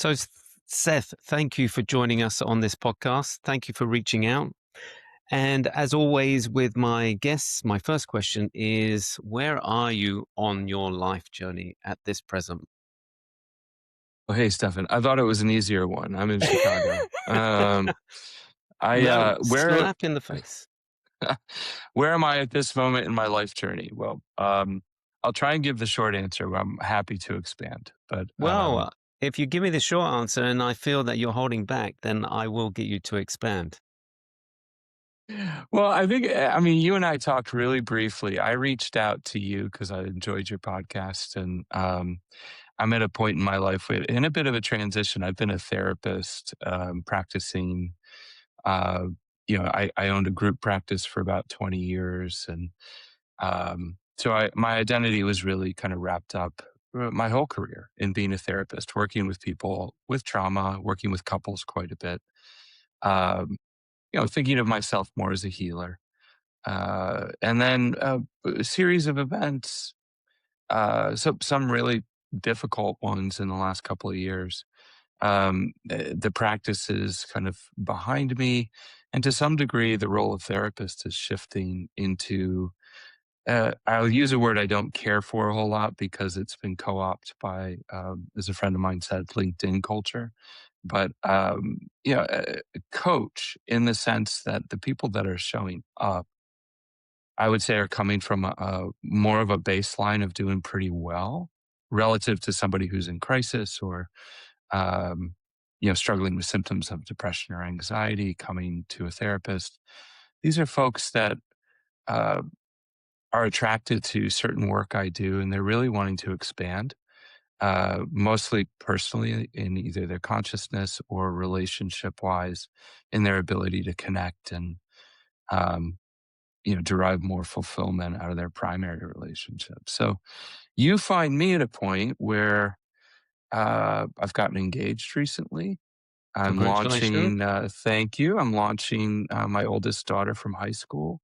So, Seth, thank you for joining us on this podcast. Thank you for reaching out. And as always, with my guests, my first question is, where are you on your life journey at this present? Oh, hey, Stefan. I thought it was an easier one. I'm in Chicago. I No, where slap in the face. where am I at this moment in my life journey? Well, I'll try and give the short answer. I'm happy to expand, but Well, if you give me the short answer and I feel that you're holding back, then I will get you to expand. well, I mean, you and I talked really briefly. I reached out to you because I enjoyed your podcast, and I'm at a point in my life in a bit of a transition. I've been a therapist, practicing. Uh, I owned a group practice for about 20 years, and my identity was really kind of wrapped up my whole career in being a therapist, working with people with trauma, working with couples quite a bit. Um, Thinking of myself more as a healer, and then a series of events. Some really difficult ones in the last couple of years. The practice is kind of behind me, and to some degree, the role of therapist is shifting into. I'll use a word I don't care for a whole lot because it's been co-opted by, as a friend of mine said, LinkedIn culture. But a coach in the sense that the people that are showing up, I would say, are coming from a more of a baseline of doing pretty well relative to somebody who's in crisis or um, struggling with symptoms of depression or anxiety, coming to a therapist. These are folks that uh, are attracted to certain work I do, and they're really wanting to expand, mostly personally in either their consciousness or relationship wise, in their ability to connect and um, derive more fulfillment out of their primary relationship. So you find me at a point where I've gotten engaged recently. I'm Congratulations. launching, thank you. I'm launching my oldest daughter from high school.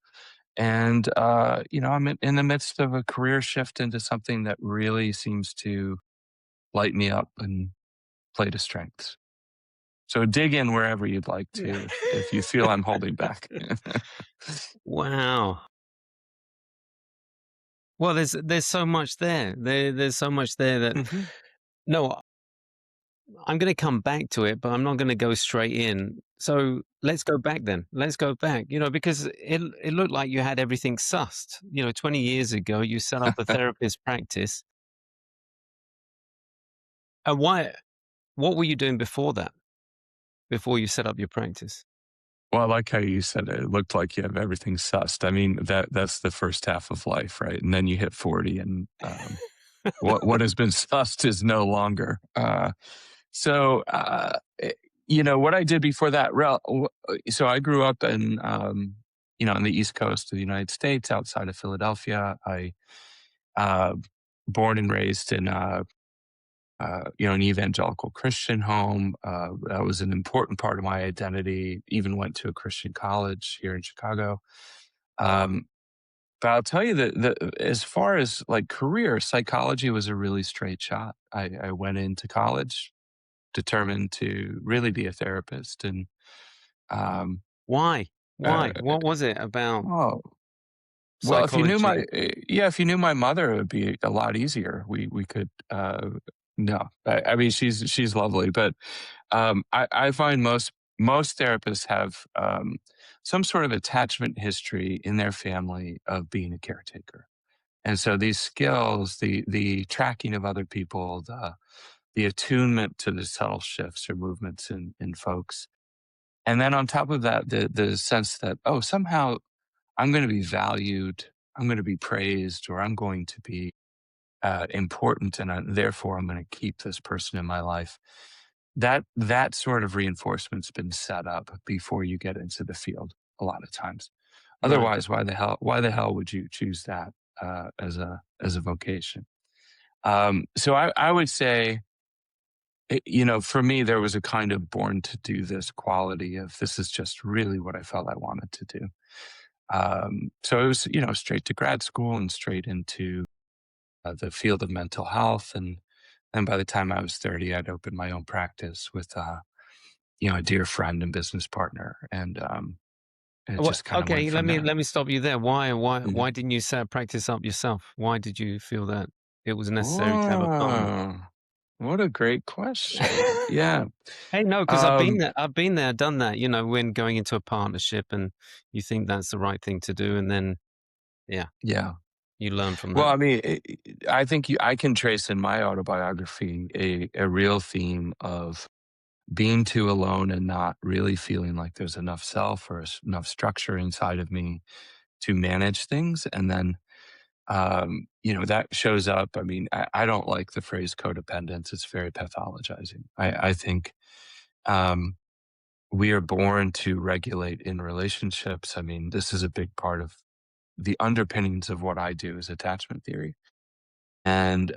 And, I'm in the midst of a career shift into something that really seems to light me up and play to strengths. So dig in wherever you'd like to if you feel I'm holding back. Wow. Well, there's so much there. There's so much there that Mhm. no, I'm going to come back to it, but I'm not going to go straight in. So let's go back then. Let's go back, because it looked like you had everything sussed. 20 years ago, you set up a therapist practice. And what were you doing before that, before you set up your practice? Well, I like how you said it. It looked like you have everything sussed. I mean, that's the first half of life, right? And then you hit 40 and what has been sussed is no longer. So, what I did before that, so I grew up on the East Coast of the United States, outside of Philadelphia. I, uh, born and raised in, an evangelical Christian home. That was an important part of my identity. Even went to a Christian college here in Chicago. Um, but I'll tell you that as far as like career, psychology was a really straight shot. I went into college determined to really be a therapist. And um, Why? uh, Why? What was it about oh, well, psychology? if you knew my mother, it would be a lot easier. We could. No, I mean she's lovely, but I find most therapists have some sort of attachment history in their family of being a caretaker. And so these skills, the tracking of other people, the attunement to the subtle shifts or movements in folks. And then on top of that, the sense that, oh, somehow I'm going to be valued, I'm going to be praised, or I'm going to be important, and therefore I'm going to keep this person in my life. That sort of reinforcement's been set up before you get into the field a lot of times. Right. Otherwise, why the hell would you choose that as a vocation? So I would say for me, there was a kind of born to do this quality of this is just really what I felt I wanted to do. So it was, straight to grad school and straight into the field of mental health. And And by the time I was 30, I'd opened my own practice with, a dear friend and business partner, and, it Well, just kinda went okay, from there. let me stop you there. Why Mhm. why didn't you set practice up yourself? Why did you feel that it was necessary to have a partner? Oh, what a great question. Yeah. Hey, no, because Um, I've been there, done that, when going into a partnership and you think that's the right thing to do, and then, yeah, yeah. you learn from Well, that. I mean, I think I can trace in my autobiography a real theme of being too alone and not really feeling like there's enough self or enough structure inside of me to manage things. And then, that shows up. I mean, I don't like the phrase codependence. It's very pathologizing. I think um, we are born to regulate in relationships. I mean, this is a big part of the underpinnings of what I do is attachment theory. And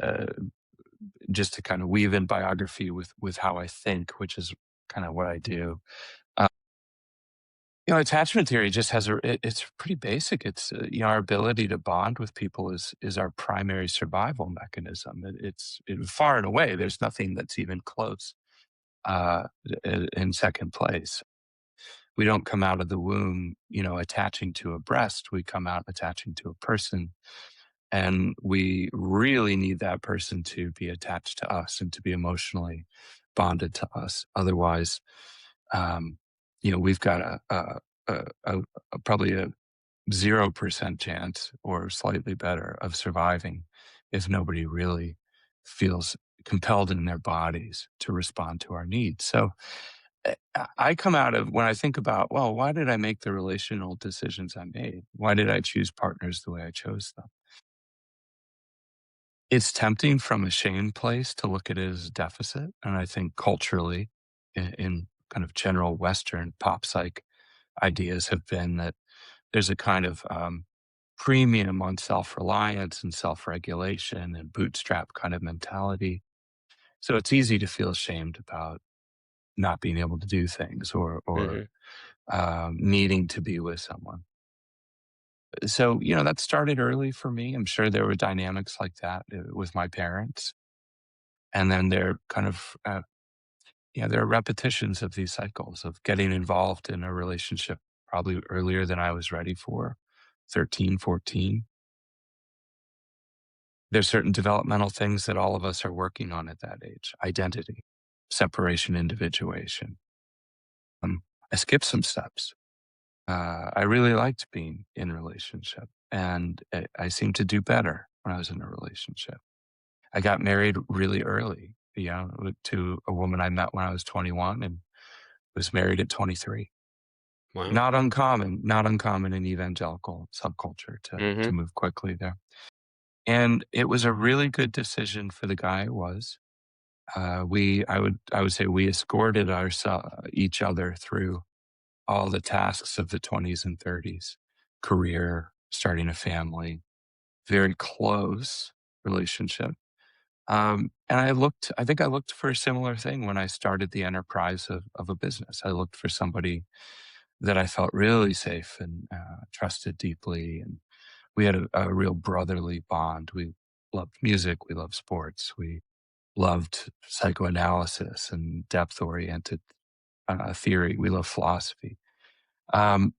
just to kind of weave in biography with how I think, which is kind of what I do. Uh, Attachment theory just has it's pretty basic. It's our ability to bond with people is our primary survival mechanism. Far and away. There's nothing that's even close uh, in second place. We don't come out of the womb, attaching to a breast. We come out attaching to a person. And we really need that person to be attached to us and to be emotionally bonded to us. Otherwise, um, we've got probably a 0% chance or slightly better of surviving if nobody really feels compelled in their bodies to respond to our needs. So I come out of when I think about, well, why did I make the relational decisions I made? Why did I choose partners the way I chose them? It's tempting from a shame place to look at it as a deficit, and I think culturally, in kind of general Western pop psych ideas have been that there's a kind of, premium on self-reliance and self-regulation and bootstrap kind of mentality. So it's easy to feel ashamed about not being able to do things or, Mhm. needing to be with someone. So, that started early for me. I'm sure there were dynamics like that, with my parents. And then there kind of, there are repetitions of these cycles of getting involved in a relationship probably earlier than I was ready for, 13, 14. There's certain developmental things that all of us are working on at that age: identity, separation, individuation. Um, I skipped some steps. I really liked being in a relationship, and I seemed to do better when I was in a relationship. I got married really early, to a woman I met when I was 21 and was married at 23. Wow. Not uncommon in evangelical subculture to Mhm. move quickly there. And it was a really good decision for the guy I was. I would say we escorted each other through all the tasks of the 20s and 30s, career, starting a family, very close relationship. And I think I looked for a similar thing when I started the enterprise of a business. I looked for somebody that I felt really safe and trusted deeply. And we had a real brotherly bond. We loved music. We loved sports. We loved psychoanalysis and depth oriented theory. We love philosophy. Um,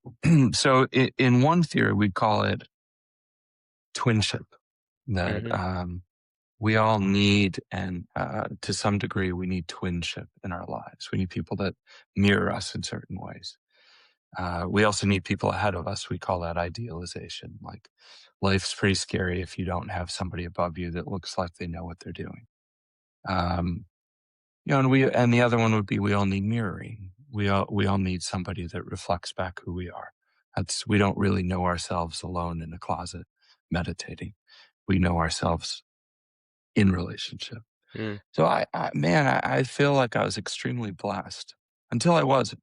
so in one theory, we'd call it twinship, that Mhm. we all need, and to some degree, we need twinship in our lives. We need people that mirror us in certain ways. We also need people ahead of us. We call that idealization. Like life's pretty scary if you don't have somebody above you that looks like they know what they're doing. Um, and the other one would be we all need mirroring. We all need somebody that reflects back who we are. We don't really know ourselves alone in a closet meditating. We know ourselves in relationship. Mm. So I feel like I was extremely blessed until I wasn't,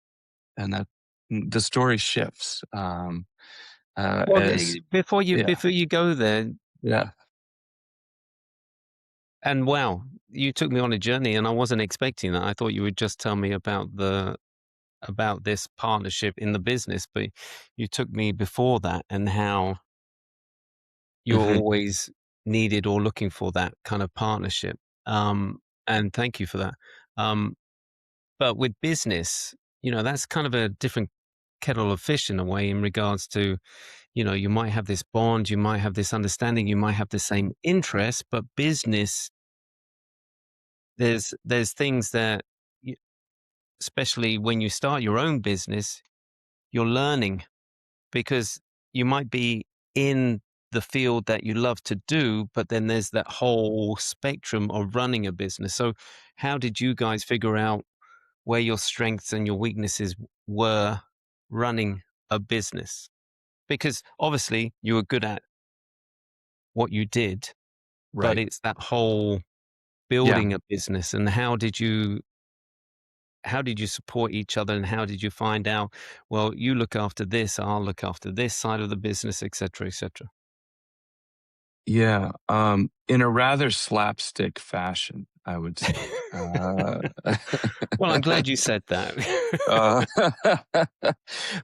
and that the story shifts. Well, As Yeah, before you go there, yeah. and wow, you took me on a journey, and I wasn't expecting that. I thought you would just tell me about this partnership in the business, but you took me before that and how you're Mhm. always needed or looking for that kind of partnership. Um, and thank you for that. Um, but with business, that's kind of a different kettle of fish in a way in regards to, you might have this bond, you might have this understanding, you might have the same interest, but business, there's things that, y- especially when you start your own business, you're learning because you might be in the field that you love to do, but then there's that whole spectrum of running a business. So, how did you guys figure out where your strengths and your weaknesses were running a business? Because obviously you were good at what you did, but Right. it's that whole Yeah. building a business. And how did you support each other, and how did you find out, well, you look after this, I'll look after this side of the business, etc., etc.? Yeah, in a rather slapstick fashion, I would say. Well, I'm glad you said that. Uh,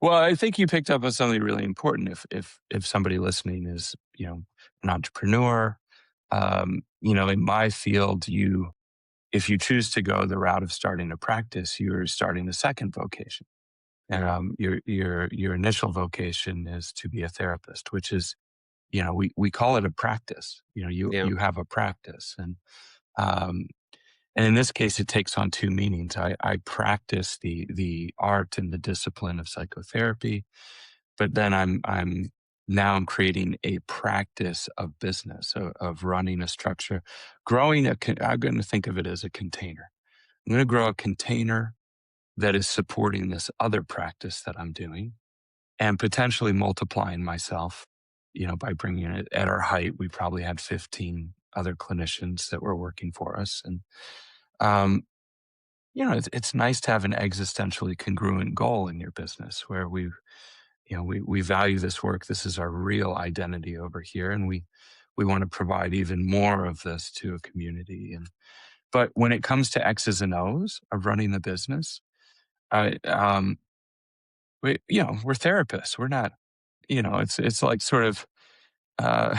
well, I think you picked up on something really important. If somebody listening is, an entrepreneur, in my field, if you choose to go the route of starting a practice, you're starting a second vocation. And Mm, your initial vocation is to be a therapist, which is, we call it a practice. You yeah. you have a practice, um, and in this case, it takes on two meanings. I practice the art and the discipline of psychotherapy, but then I'm creating a practice of business, of running a structure, I'm going to think of it as a container. I'm going to grow a container that is supporting this other practice that I'm doing and potentially multiplying myself, by bringing it at our height. We probably had 15 other clinicians that were working for us. And, um, it's nice to have an existentially congruent goal in your business where we value this work. This is our real identity over here. And we want to provide even more of this to a community. But when it comes to X's and O's of running the business, I, we're therapists. We're not, it's like sort of, uh,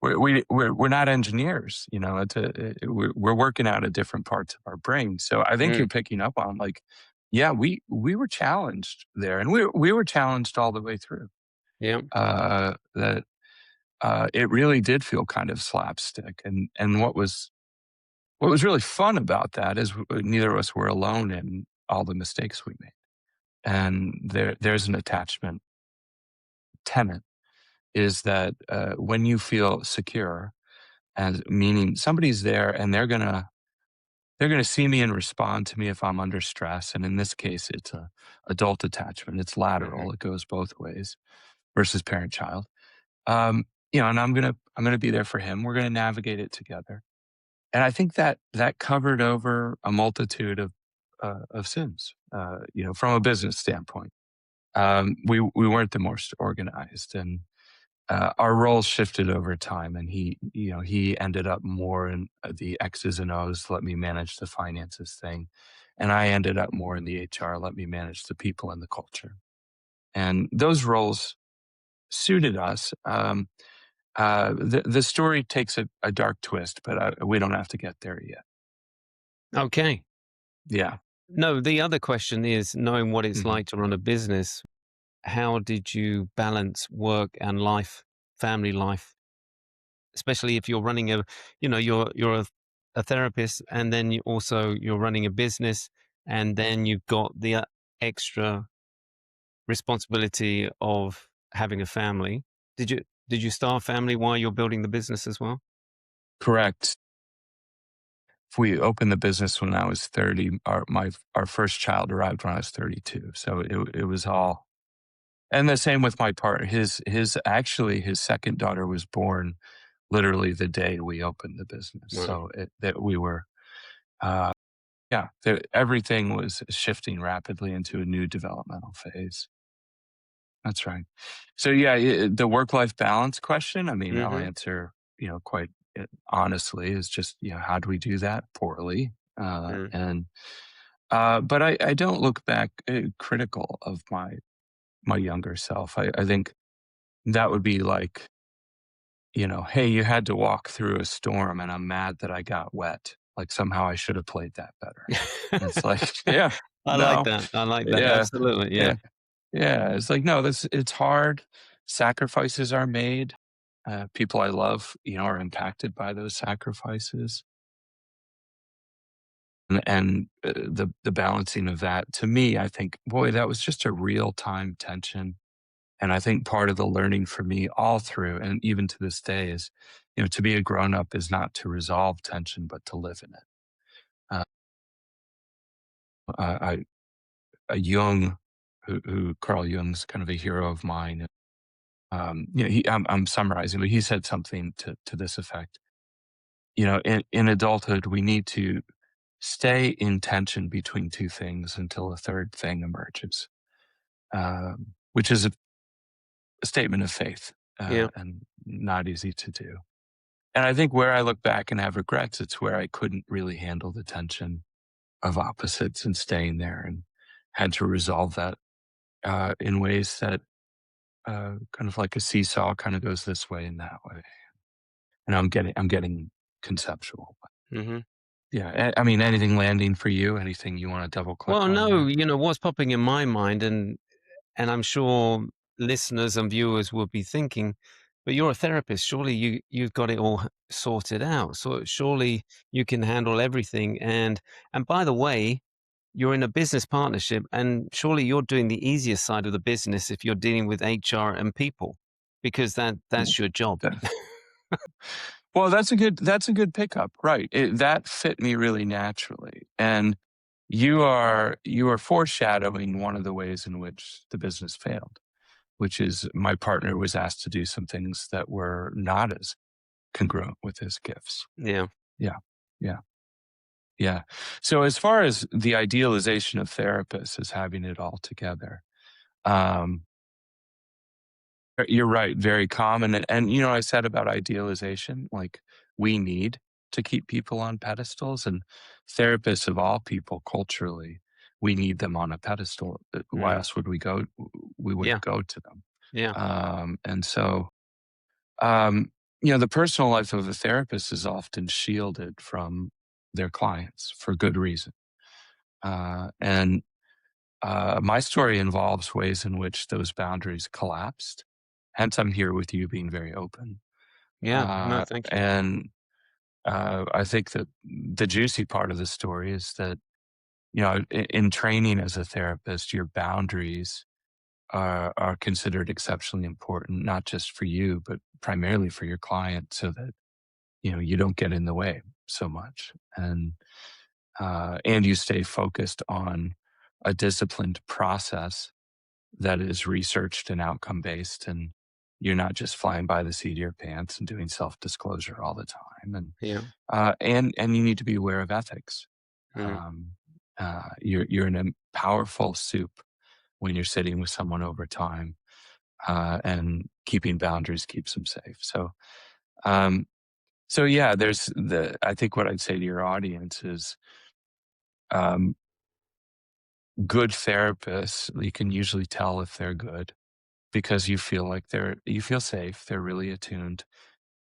we're not engineers, we're working out of different parts of our brain. So I think you're Mm, picking up on, like, yeah, we were challenged there, and we were challenged all the way through. yeah. That It really did feel kind of slapstick, and what was really fun about that is neither of us were alone in all the mistakes we made, and there's an attachment tenet is that when you feel secure, as meaning somebody's there and they're gonna see me and respond to me if I'm under stress. And in this case, it's a adult attachment. It's Hmm. lateral. It goes both ways versus parent child. And I'm gonna be there for him. We're gonna navigate it together. And I think that covered over a multitude of sins. From a business standpoint, we weren't the most organized, and our roles shifted over time, and he ended up more in the X's and O's, let me manage the finances thing, and I ended up more in the HR, let me manage the people and the culture. And those roles suited us. The story takes a dark twist, but we don't have to get there yet. Okay. Yeah. No, the other question is, knowing what it's hmm like to run a business, how did you balance work and life, family life? Especially if you're running you're a therapist, and then you're running a business, and then you've got the extra responsibility of having a family. Did you start a family while you're building the business as well? Correct. If we opened the business when I was 30, our first child arrived when I was 32. So it was all. And the same with my partner. His second daughter was born literally the day we opened the business. Wow. So that we were, uh, yeah, everything was shifting rapidly into a new developmental phase. That's right. So yeah, the work-life balance question, I mean, I'll Mhm. answer, quite honestly, is just, how do we do that? Poorly. Mm. But I don't look back critical of my younger self. I think that would be like, hey, you had to walk through a storm and I'm mad that I got wet. like somehow I should have played that better. And it's like, yeah, I like no, that. I like that. yeah, Absolutely. Yeah. yeah, yeah. It's like, no, this it's hard. Sacrifices are made. People I love, are impacted by those sacrifices, and the balancing of that. To me, I think, boy, that was just a real time tension. And I think part of the learning for me all through, and even to this day, is, to be a grown up is not to resolve tension, but to live in it. Uh, I, a Jung, who Carl Jung's kind of a hero of mine. I'm summarizing, but he said something to this effect. In adulthood, we need to stay in tension between two things until a third thing emerges, which is a statement of faith, Yeah. and not easy to do. And I think where I look back and have regrets, it's where I couldn't really handle the tension of opposites and staying there, and had to resolve that in ways that kind of like a seesaw kind of goes this way and that way. And I'm getting conceptual. Hmm. Yeah, I mean, anything landing for you? Anything you want to double Well, click on no, there? what's popping in my mind, and I'm sure listeners and viewers will be thinking, but you're a therapist. Surely you've got it all sorted out. So surely you can handle everything. And by the way, you're in a business partnership, and surely you're doing the easiest side of the business if you're dealing with HR and people, because Mm, that's your job. that- Well, that's a good pickup, right? That fit me really naturally, and you are foreshadowing one of the ways in which the business failed, which is my partner was asked to do some things that were not as congruent with his gifts. Yeah. Yeah, yeah, yeah. So as far as the idealization of therapists as having it all together, um, you're right, very common. And I said about idealization, like we need to keep people on pedestals, and therapists of all people culturally, we need them on a pedestal. Why Mm. else would we go? We Yeah. wouldn't go to them. Yeah. And so, um, the personal life of a therapist is often shielded from their clients for good reason. And My story involves ways in which those boundaries collapsed. Hence, I'm here with you being very open. Yeah. No, thank you. And I think that the juicy part of the story is that, in training as a therapist, your boundaries are considered exceptionally important, not just for you, but primarily for your client, so that, you don't get in the way so much. And you stay focused on a disciplined process that is researched and outcome based, and you're not just flying by the seat of your pants and doing self disclosure all the time. Yeah. And you need to be aware of ethics. Mm. um, you're in a powerful soup when you're sitting with someone over time, and keeping boundaries keeps them safe. Um, so yeah, I think what I'd say to your audience is, um, good therapists, you can usually tell if they're good because you feel safe, they're really attuned,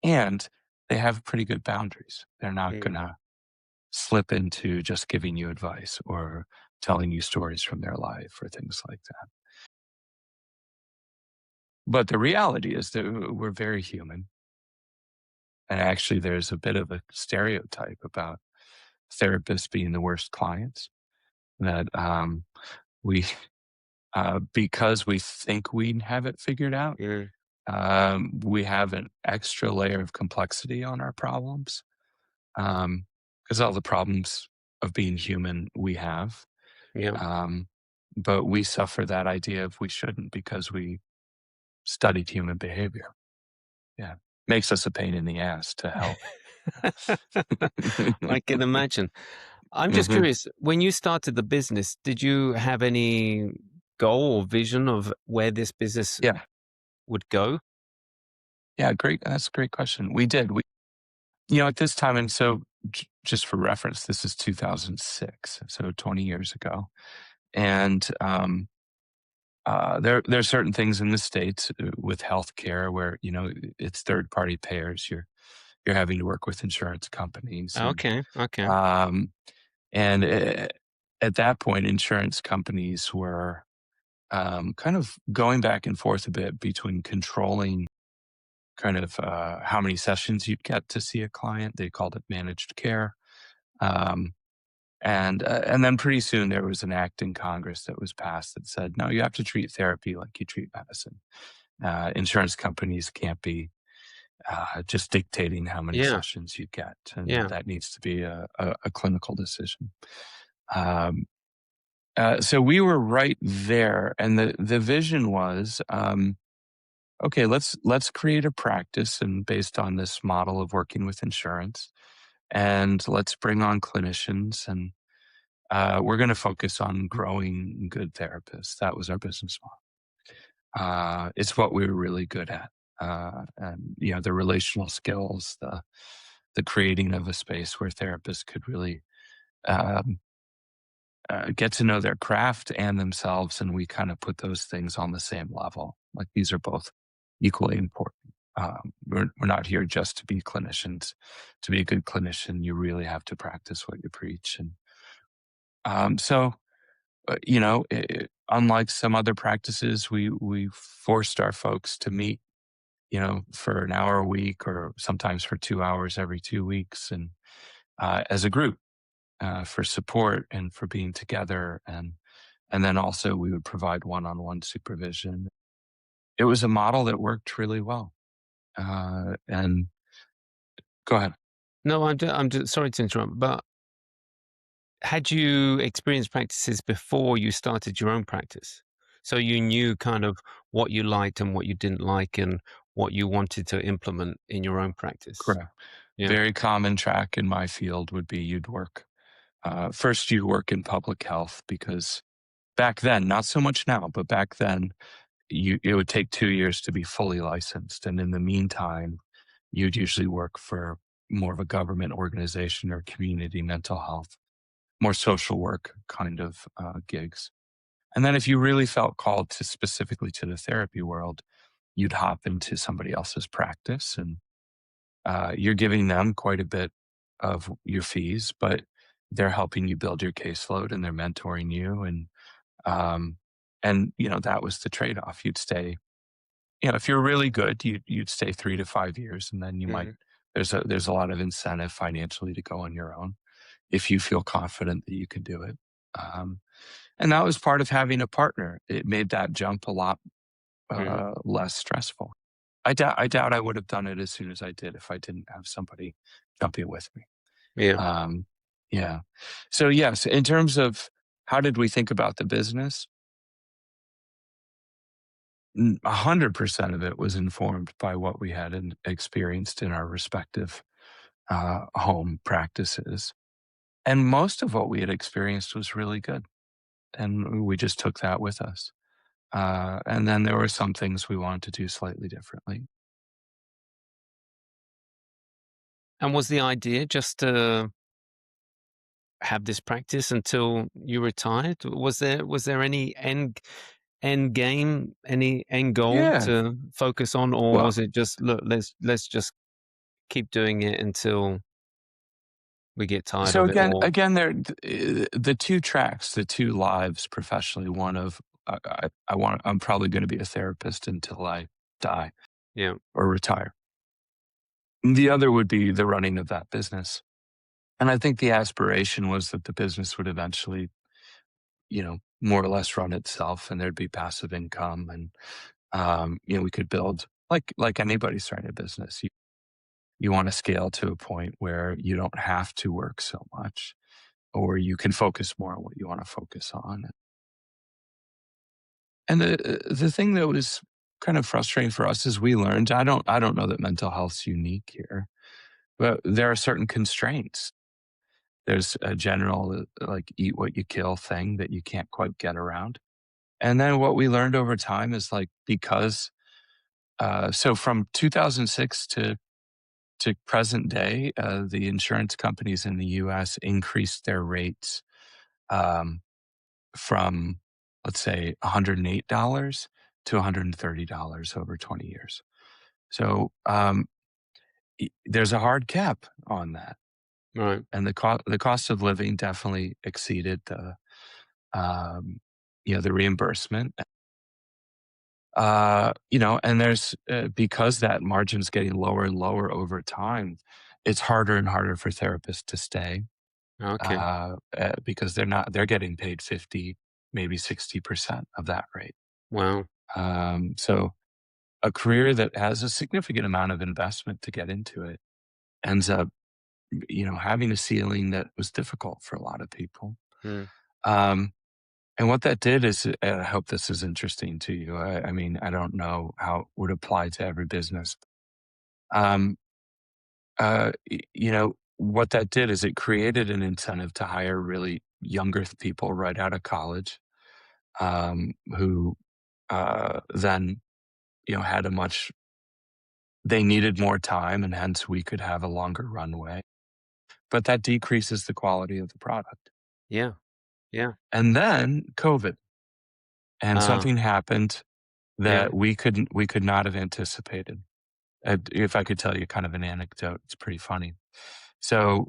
and they have pretty good boundaries. They're not Mm. gonna slip into just giving you advice or telling you stories from their life or things like that. But the reality is that we're very human. And actually, there's a bit of a stereotype about therapists being the worst clients, that we, because we think we have it figured out, Mm. we have an extra layer of complexity on our problems, because all the problems of being human we have. Yeah. Um, but we suffer that idea of we shouldn't because we studied human behavior. Yeah. Makes us a pain in the ass to help. I can imagine. I'm just Hmm. curious, when you started the business, did you have any goal or vision of where this business Yeah. would go? Yeah. Great. That's a great question. We did. At this time, and so just for reference, this is 2006, so 20 years ago. And there are certain things in the States with healthcare where, it's third party payers. You're you're having to work with insurance companies, Okay, okay. um, and at that point, insurance companies were kind of going back and forth a bit between controlling kind of how many sessions you'd get to see a client. They called it managed care. Um, and then pretty soon there was an act in Congress that was passed that said, no, you have to treat therapy like you treat medicine. Insurance companies can't be just dictating how many Yeah, sessions you get, and yeah, that needs to be a clinical decision. Um, so we were right there, and the vision was, okay, let's create a practice, and based on this model of working with insurance, and let's bring on clinicians, and we're going to focus on growing good therapists. That was our business model. It's what we were really good at, and the relational skills, the creating of a space where therapists could really um, get to know their craft and themselves, and we kind of put those things on the same level. Like these are both equally important. We're not here just to be clinicians. To be a good clinician, you really have to practice what you preach, and so unlike some other practices, we forced our folks to meet, for an hour a week or sometimes for 2 hours every 2 weeks, and as a group for support and for being together, and then also we would provide one-on-one supervision. It was a model that worked really well. And go ahead. no, I'm just sorry to interrupt, but had you experienced practices before you started your own practice? So you knew kind of what you liked and what you didn't like and what you wanted to implement in your own practice? Correct. Yeah. Very common track in my field would be you'd work. First, you work in public health because back then, not so much now, but back then, it would take 2 years to be fully licensed. And in the meantime, you'd usually work for more of a government organization or community mental health, more social work kind of gigs. And then if you really felt called to specifically to the therapy world, you'd hop into somebody else's practice, and you're giving them quite a bit of your fees, but they're helping you build your caseload and they're mentoring you. Um, and that was the trade off. You'd stay, if you're really good, you'd stay 3 to 5 years, and then you might, Mhm. there's a lot of incentive financially to go on your own if you feel confident that you can do it. Um, and that was part of having a partner. It made that jump a lot Mhm. less stressful. I doubt I would have done it as soon as I did if I didn't have somebody jumping with me. Yeah. Um, yeah. So yes, in terms of how did we think about the business, 100% of it was informed by what we had experienced in our respective home practices, and most of what we had experienced was really good, and we just took that with us. And then there were some things we wanted to do slightly differently. And was the idea just to have this practice until you retired? Was there any end game, any end goal Yeah. to focus on, or Well, was it just, "Look, let's just keep doing it until we get tired so of it all?" again, the two tracks, the two lives professionally. One of I'm probably going to be a therapist until I die Yeah. or retire. The other would be the running of that business, and I think the aspiration was that the business would eventually, more or less run itself, and there'd be passive income, and we could build like anybody's starting a business. You want to scale to a point where you don't have to work so much, or you can focus more on what you want to focus on. And the thing that was kind of frustrating for us is we learned, I don't know that mental health's unique here, but there are certain constraints. There's a general like eat what you kill thing that you can't quite get around. And then what we learned over time is like because so from 2006 to present day, the insurance companies in the US increased their rates um, from, let's say, $108 to $130 over 20 years. So there's a hard cap on that, Right. and the cost of living definitely exceeded um, the reimbursement. And there's because that margin's getting lower and lower over time, it's harder and harder for therapists to stay, Okay. because they're getting paid 50, maybe 60% of that rate. Wow. So a career that has a significant amount of investment to get into it ends up, having a ceiling that was difficult for a lot of people. Mm. Um, and what that did is, and I hope this is interesting to you. I mean, I don't know how it would apply to every business. Um, what that did is it created an incentive to hire really younger people right out of college, who then, had a much, they needed more time and hence we could have a longer runway. But that decreases the quality of the product. Yeah. Yeah. And then COVID, and Ah. something happened Yeah. that we could not have anticipated. If I could tell you kind of an anecdote, it's pretty funny. So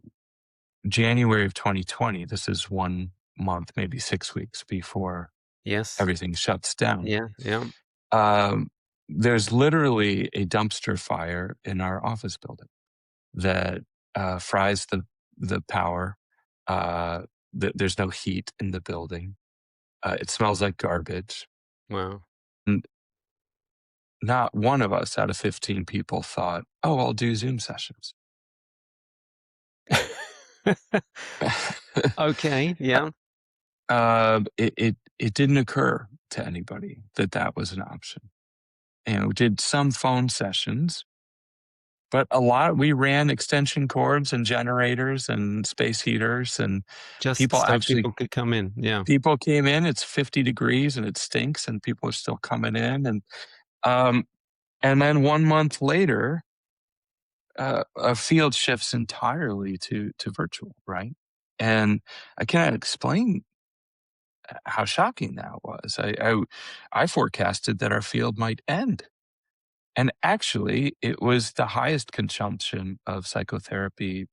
January of 2020, this is 1 month, maybe 6 weeks before Yes. everything shuts down. Yeah. Yeah. Um, there's literally a dumpster fire in our office building that fries the power. Uh, there's no heat in the building. It smells like garbage. Wow. And not one of us out of 15 people thought, "Oh, I'll do Zoom sessions." Okay. Yeah. It didn't occur to anybody that that was an option. Did some phone sessions, but a lot we ran extension cords and generators and space heaters, and Just people so actually people could come in. Yeah. people came in, it's 50 degrees and it stinks, and people are still coming in, um, and then 1 month later, a field shifts entirely to virtual, right? And I cannot explain how shocking that was. I forecasted that our field might end, and actually, it was the highest consumption of psychotherapy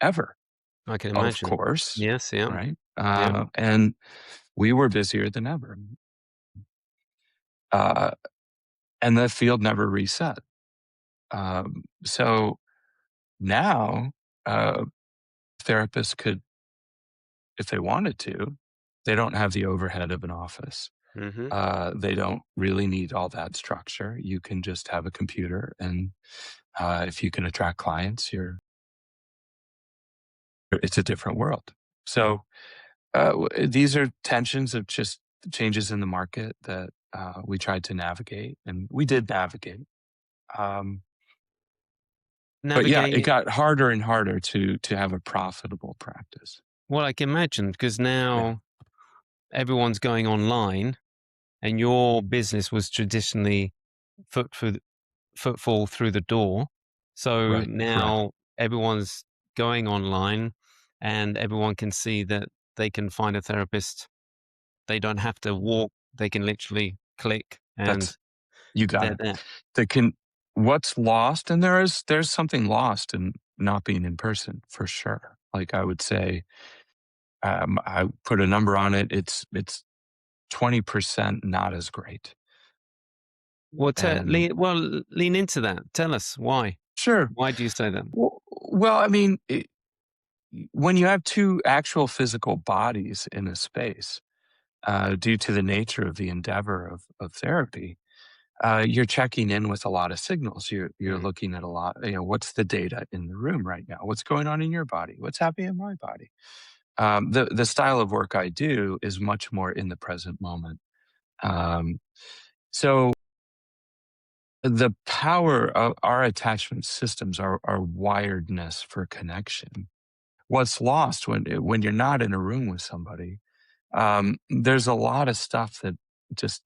ever, I can of imagine. course, Yes. Yeah. right? Yeah. And we were busier than ever, uh, and the field never reset. So now, uh, therapists could, if they wanted to, they don't have the overhead of an office. Mm-hmm. They don't really need all that structure. You can just have a computer, and if you can attract clients, it's a different world. So these are tensions of just changes in the market that we tried to navigate, and we did navigate. Um, but yeah, it Navigate. got harder and harder to have a profitable practice. Well, I can imagine because Yeah, now everyone's going online, and your business was traditionally foot through footfall through the door. So right, correct. now everyone's going online, and everyone can see that they can find a therapist. They don't have to walk. They can literally click and That's you got they're it. there. The can What's lost, and there's something lost in not being in person for sure. Like I would say, I put a number on it. It's 20% not as great. Well, And lean into that. Tell us why. sure. Why do you say that? Well, I mean, when you have two actual physical bodies in a space, due to the nature of the endeavor of therapy, you're checking in with a lot of signals. You're Mm, looking at a lot. What's the data in the room right now? What's going on in your body? What's happening in my body? The style of work I do is much more in the present moment. Um, so the power of our attachment systems, our wiredness for connection. What's lost when you're not in a room with somebody? There's a lot of stuff that just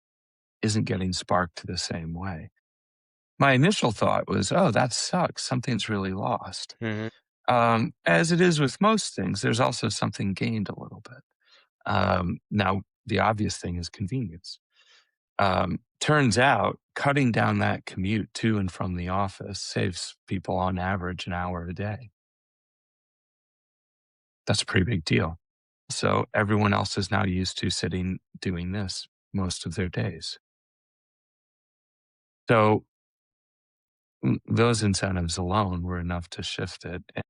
isn't getting sparked the same way. My initial thought was, "Oh, that sucks. Something's really lost." mhm. As it is with most things, there's also something gained a little bit. Now, the obvious thing is convenience. Turns out cutting down that commute to and from the office saves people on average an hour a day. That's a pretty big deal. So everyone else is now used to sitting doing this most of their days. So those incentives alone were enough to shift it. And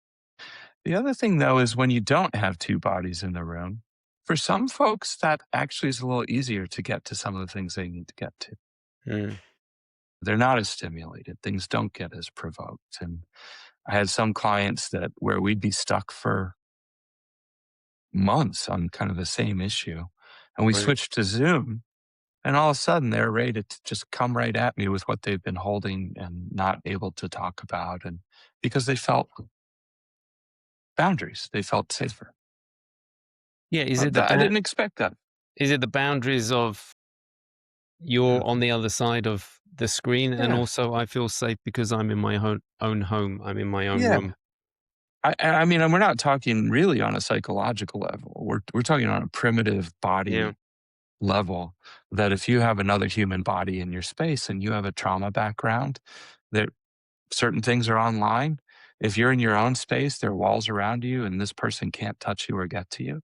the other thing, though, is when you don't have two bodies in the room, for some folks, that actually is a little easier to get to some of the things they need to get to. Mm. They're not as stimulated. Things don't get as provoked. And I had some clients that where we'd be stuck for months on kind of the same issue. And we Right. switched to Zoom, and all of a sudden they're ready to just come right at me with what they've been holding and not able to talk about. And because they felt boundaries, they felt safer. Yeah. I didn't expect that. Is it the boundaries of you're Yeah. on the other side of the screen, and Yeah. also I feel safe because I'm in my own home. I'm in my own Yeah. room. I mean, and we're not talking really on a psychological level. We're talking on a primitive Yeah. body level that if you have another human body in your space and you have a trauma background, that certain things are online. If you're in your own space, there are walls around you and this person can't touch you or get to you.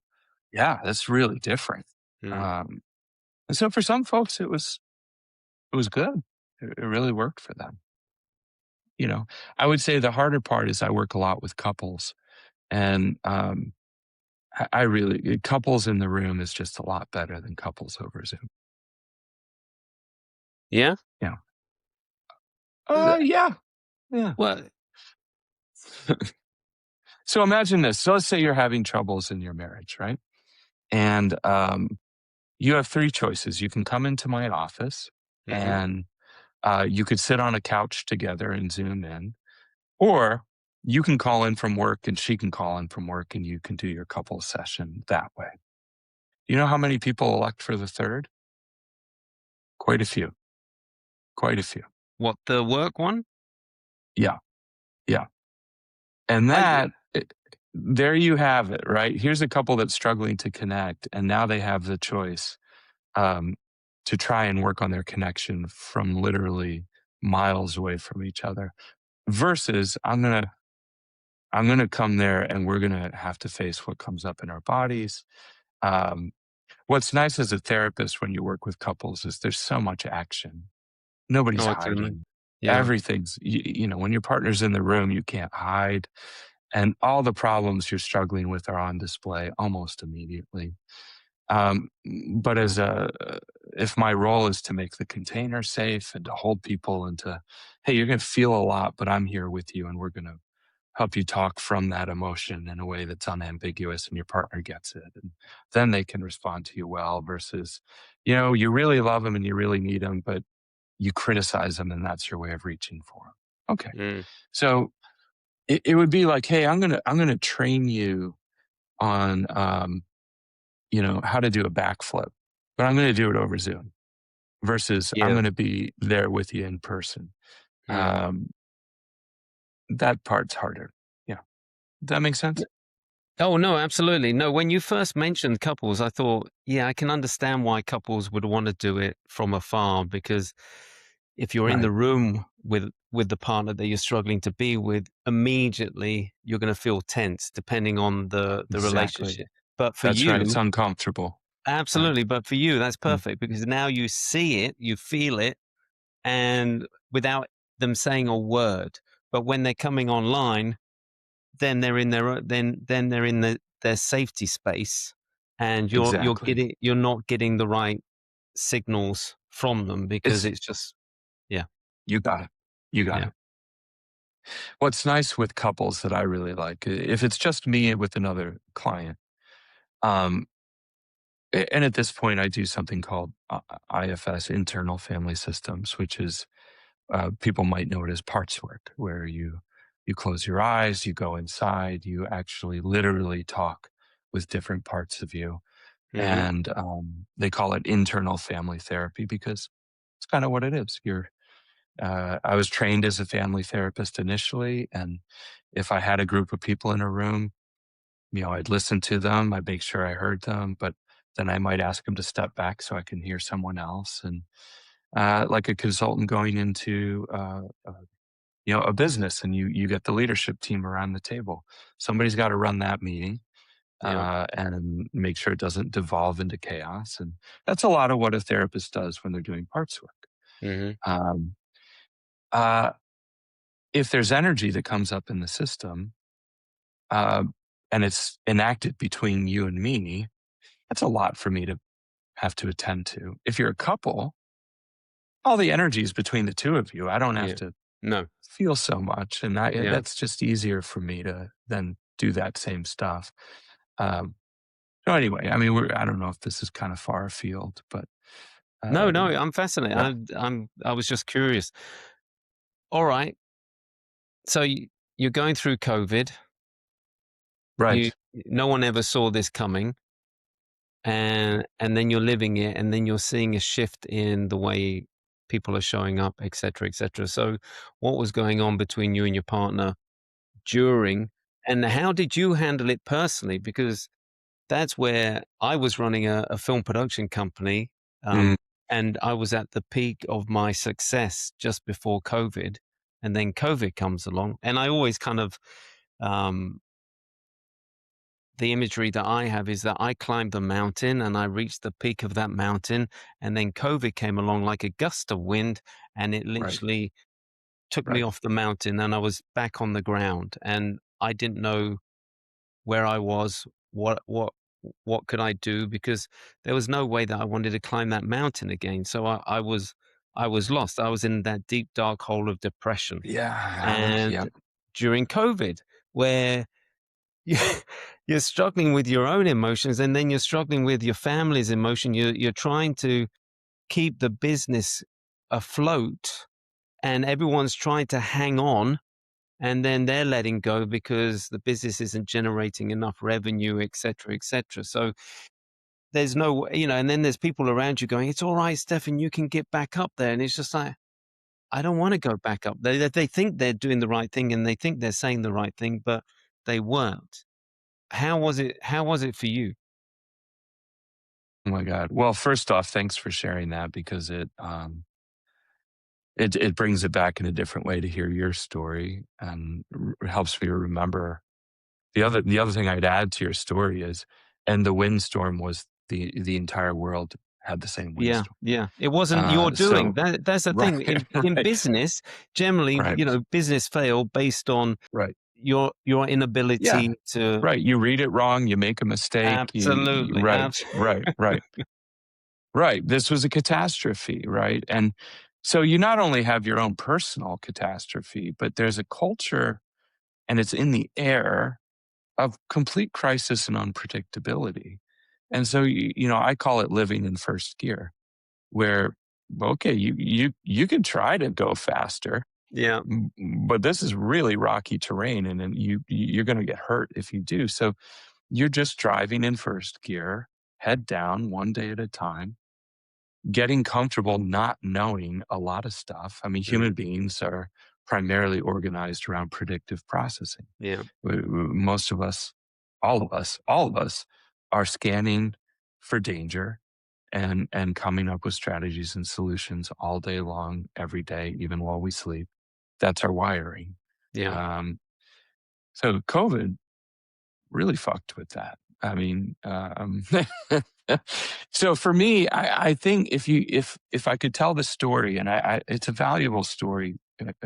Yeah, that's really different. Mm. Um, and so for some folks, it was good. It really worked for them. You know, I would say the harder part is I work a lot with couples, and I really couples in the room is just a lot better than couples over Zoom. Yeah. Yeah. Th- Yeah, yeah. Well, So imagine this. So let's say you're having troubles in your marriage, right? And you have three choices. You can come into my office hmm and you could sit on a couch together and Zoom in, or you can call in from work and she can call in from work and you can do your couple session that way. You know how many people elect for the third? Quite a few. Quite a few. what, the work one? Yeah. Yeah. And I there you have it, right? Here's a couple that's struggling to connect, and now they have the choice um, to try and work on their connection from literally miles away from each other. Versus, I'm gonna come there, and we're gonna have to face what comes up in our bodies. Um, what's nice as a therapist when you work with couples is there's so much action. Nobody's I can imagine. hiding. Yeah. Everything's you know when your partner's in the room, you can't hide, and all the problems you're struggling with are on display almost immediately. Um, but as a if my role is to make the container safe and to hold people and to, hey, you're going to feel a lot, but I'm here with you and we're going to help you talk from that emotion in a way that's unambiguous and your partner gets it. And then they can respond to you well versus, you know, you really love them and you really need them, but you criticize them and that's your way of reaching for them. Okay. Mm. So it would be like, hey, I'm going to train you on, you know, how to do a backflip, but I'm going to do it over Zoom versus I'm Yeah. going to be there with you in person. Mm. Um, that part's harder. Yeah. Does that make sense? Oh, no, absolutely. No, when you first mentioned couples, I thought, yeah, I can understand why couples would want to do it from afar because if you're in Right. the room with the partner that you're struggling to be with, immediately you're going to feel tense depending on the Exactly. relationship. But for That's right. It's you, uncomfortable. Right. absolutely, but for you, that's Mm. perfect because now you see it, you feel it, and without them saying a word. But when they're coming online, then they're in then they're in their safety space, and Exactly. you're not getting the right signals from them because It's, it's just yeah, you got it. You got yeah. it. What's nice with couples that I really like, if it's just me with another client, um, and at this point, I do something called IFS, internal family systems, which is people might know it as parts work, where you close your eyes, you go inside, you actually literally talk with different parts of you, Mhm. and they call it internal family therapy because it's kind of what it is. I was trained as a family therapist initially, and if I had a group of people in a room, you know, I'd listen to them, I'd make sure I heard them, but then I might ask them to step back so I can hear someone else. And like a consultant going into a business, and you get the leadership team around the table. Somebody's got to run that meeting Yeah. and make sure it doesn't devolve into chaos. And that's a lot of what a therapist does when they're doing parts work. Mhm. Um, uh, if there's energy that comes up in the system, uh, and it's enacted between you and me, that's a lot for me to have to attend to. If you're a couple, all the energy is between the two of you. I don't have Yeah. to No. feel so much, and Yeah. that's just easier for me to then do that same stuff. Um, so anyway, I mean, I don't know if this is kind of far afield, but No, uh, no, I'm fascinated. yeah, I was just curious. Alright, so you're going through COVID. You right, No one ever saw this coming, and then you're living it, and then you're seeing a shift in the way people are showing up, et cetera, et cetera. So what was going on between you and your partner during, and how did you handle it personally? Because that's where I was running a film production company, mm, and I was at the peak of my success just before COVID, and then COVID comes along, and I always kind of, um, the imagery that I have is that I climbed the mountain and I reached the peak of that mountain, and then COVID came along like a gust of wind, and it right, literally took me right. off the mountain, and I was back on the ground, and I didn't know where I was, what could I do? Because there was no way that I wanted to climb that mountain again. So I was lost. I was in that deep dark hole of depression. Yeah, And yep, during COVID, where you, you're struggling with your own emotions, and then you're struggling with your family's emotion. You're trying to keep the business afloat, and everyone's trying to hang on, and then they're letting go because the business isn't generating enough revenue, et cetera, et cetera. So there's no, and then there's people around you going, "It's all right, Stefan, you can get back up there." And it's just like, I don't want to go back up. They think they're doing the right thing, and they think they're saying the right thing, but they weren't. How was it for you? oh my god. Well, first off, thanks for sharing that, because it brings it back in a different way to hear your story, and helps me remember. The other thing I'd add to your story is, and the windstorm was the entire world had the same Yeah, windstorm. yeah. It wasn't your doing. So That's the right, thing. In right, business, generally, right, business fail based on right. your Yeah, inability to. right. You read it wrong, you make a mistake, Absolutely, right, right, right, right. This was a catastrophe, right? And so you not only have your own personal catastrophe, but there's a culture, and it's in the air, of complete crisis and unpredictability. And so, I call it living in first gear, where, okay, you can try to go faster, yeah, but this is really rocky terrain, and then you're going to get hurt if you do. So you're just driving in first gear, head down, one day at a time, getting comfortable not knowing a lot of stuff. I mean, mm, human beings are primarily organized around predictive processing. yeah, Most of us, all of us are scanning for danger, and coming up with strategies and solutions all day long, every day, even while we sleep. That's our wiring. yeah, Um, so COVID really fucked with that. I mean, so for me, I think if I could tell the story, and it's a valuable story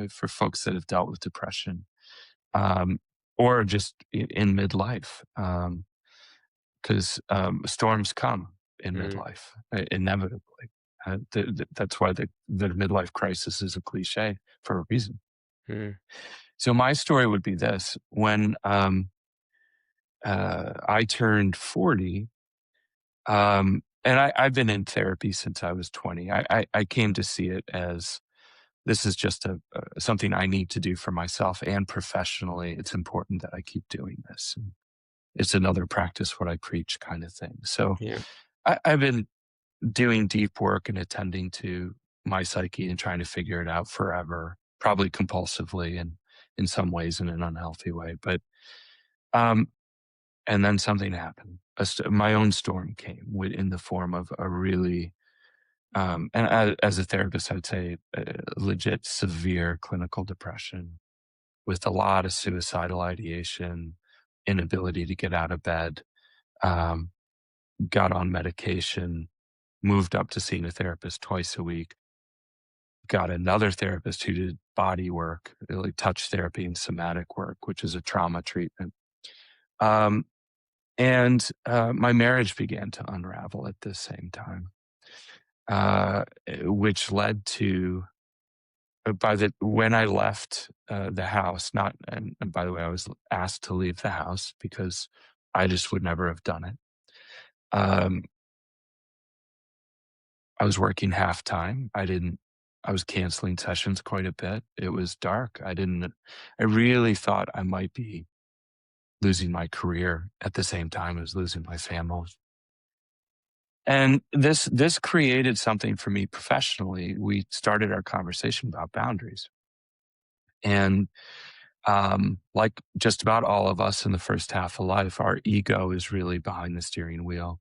for folks that have dealt with depression, um, or just in midlife, because storms come in mm, midlife, inevitably. That's why the midlife crisis is a cliche for a reason. mm, So my story would be this: when I turned 40, and I've been in therapy since I was 20. I came to see it as, this is just something I need to do for myself and professionally. It's important that I keep doing this. And it's another practice what I preach kind of thing. So yeah, I've been doing deep work and attending to my psyche and trying to figure it out forever, probably compulsively and in some ways in an unhealthy way. But um, And then something happened. My own storm came in the form of a really, and as a therapist, I'd say legit severe clinical depression with a lot of suicidal ideation, inability to get out of bed, um, got on medication, moved up to seeing a therapist twice a week, got another therapist who did body work, like touch therapy and somatic work, which is a trauma treatment. Um, and my marriage began to unravel at the same time, which led to by the when I left the house, not and by the way, I was asked to leave the house because I just would never have done it. Um, I was working half time. I was canceling sessions quite a bit. It was dark. I really thought I might be losing my career at the same time as losing my family. And this created something for me professionally. We started our conversation about boundaries. And like just about all of us in the first half of life, our ego is really behind the steering wheel.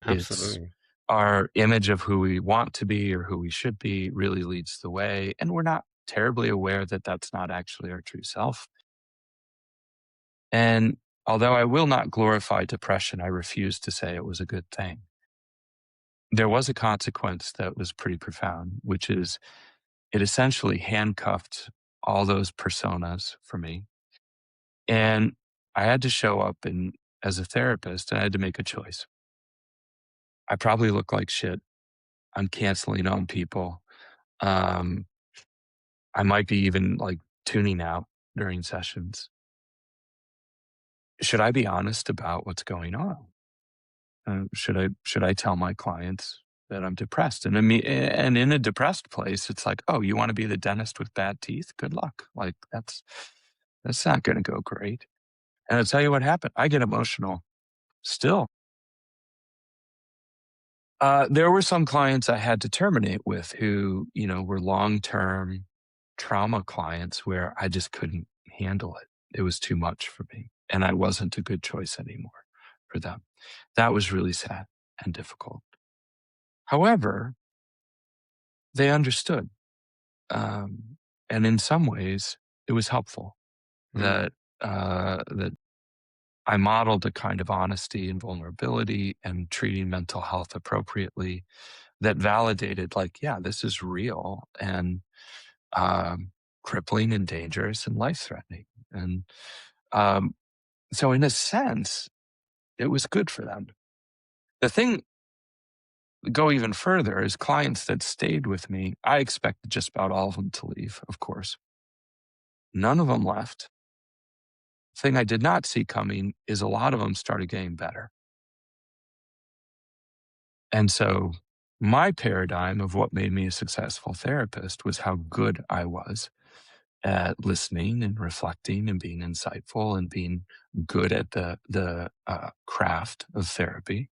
It's Absolutely. our image of who we want to be or who we should be really leads the way. And we're not terribly aware that that's not actually our true self. And although I will not glorify depression, I refuse to say it was a good thing. There was a consequence that was pretty profound, which is it essentially handcuffed all those personas for me. And I had to show up as a therapist, and I had to make a choice. I probably look like shit. I'm canceling on people. Um, I might be even like tuning out during sessions. Should I be honest about what's going on? Should I tell my clients that I'm depressed? And in a depressed place, it's like, oh, you want to be the dentist with bad teeth? Good luck. Like that's not going to go great. And I'll tell you what happened. I get emotional still. There were some clients I had to terminate with who, were long-term trauma clients where I just couldn't handle it. It was too much for me, and I wasn't a good choice anymore for them. That was really sad and difficult. However, they understood, and in some ways, it was helpful Mm. that I modeled a kind of honesty and vulnerability and treating mental health appropriately that validated, like, yeah, this is real and um, crippling and dangerous and life threatening. And um, so, in a sense, it was good for them. The thing, go even further, is clients that stayed with me, I expected just about all of them to leave, of course. None of them left. The thing I did not see coming is a lot of them started getting better. And so, my paradigm of what made me a successful therapist was how good I was at listening and reflecting and being insightful and being good at the craft of therapy.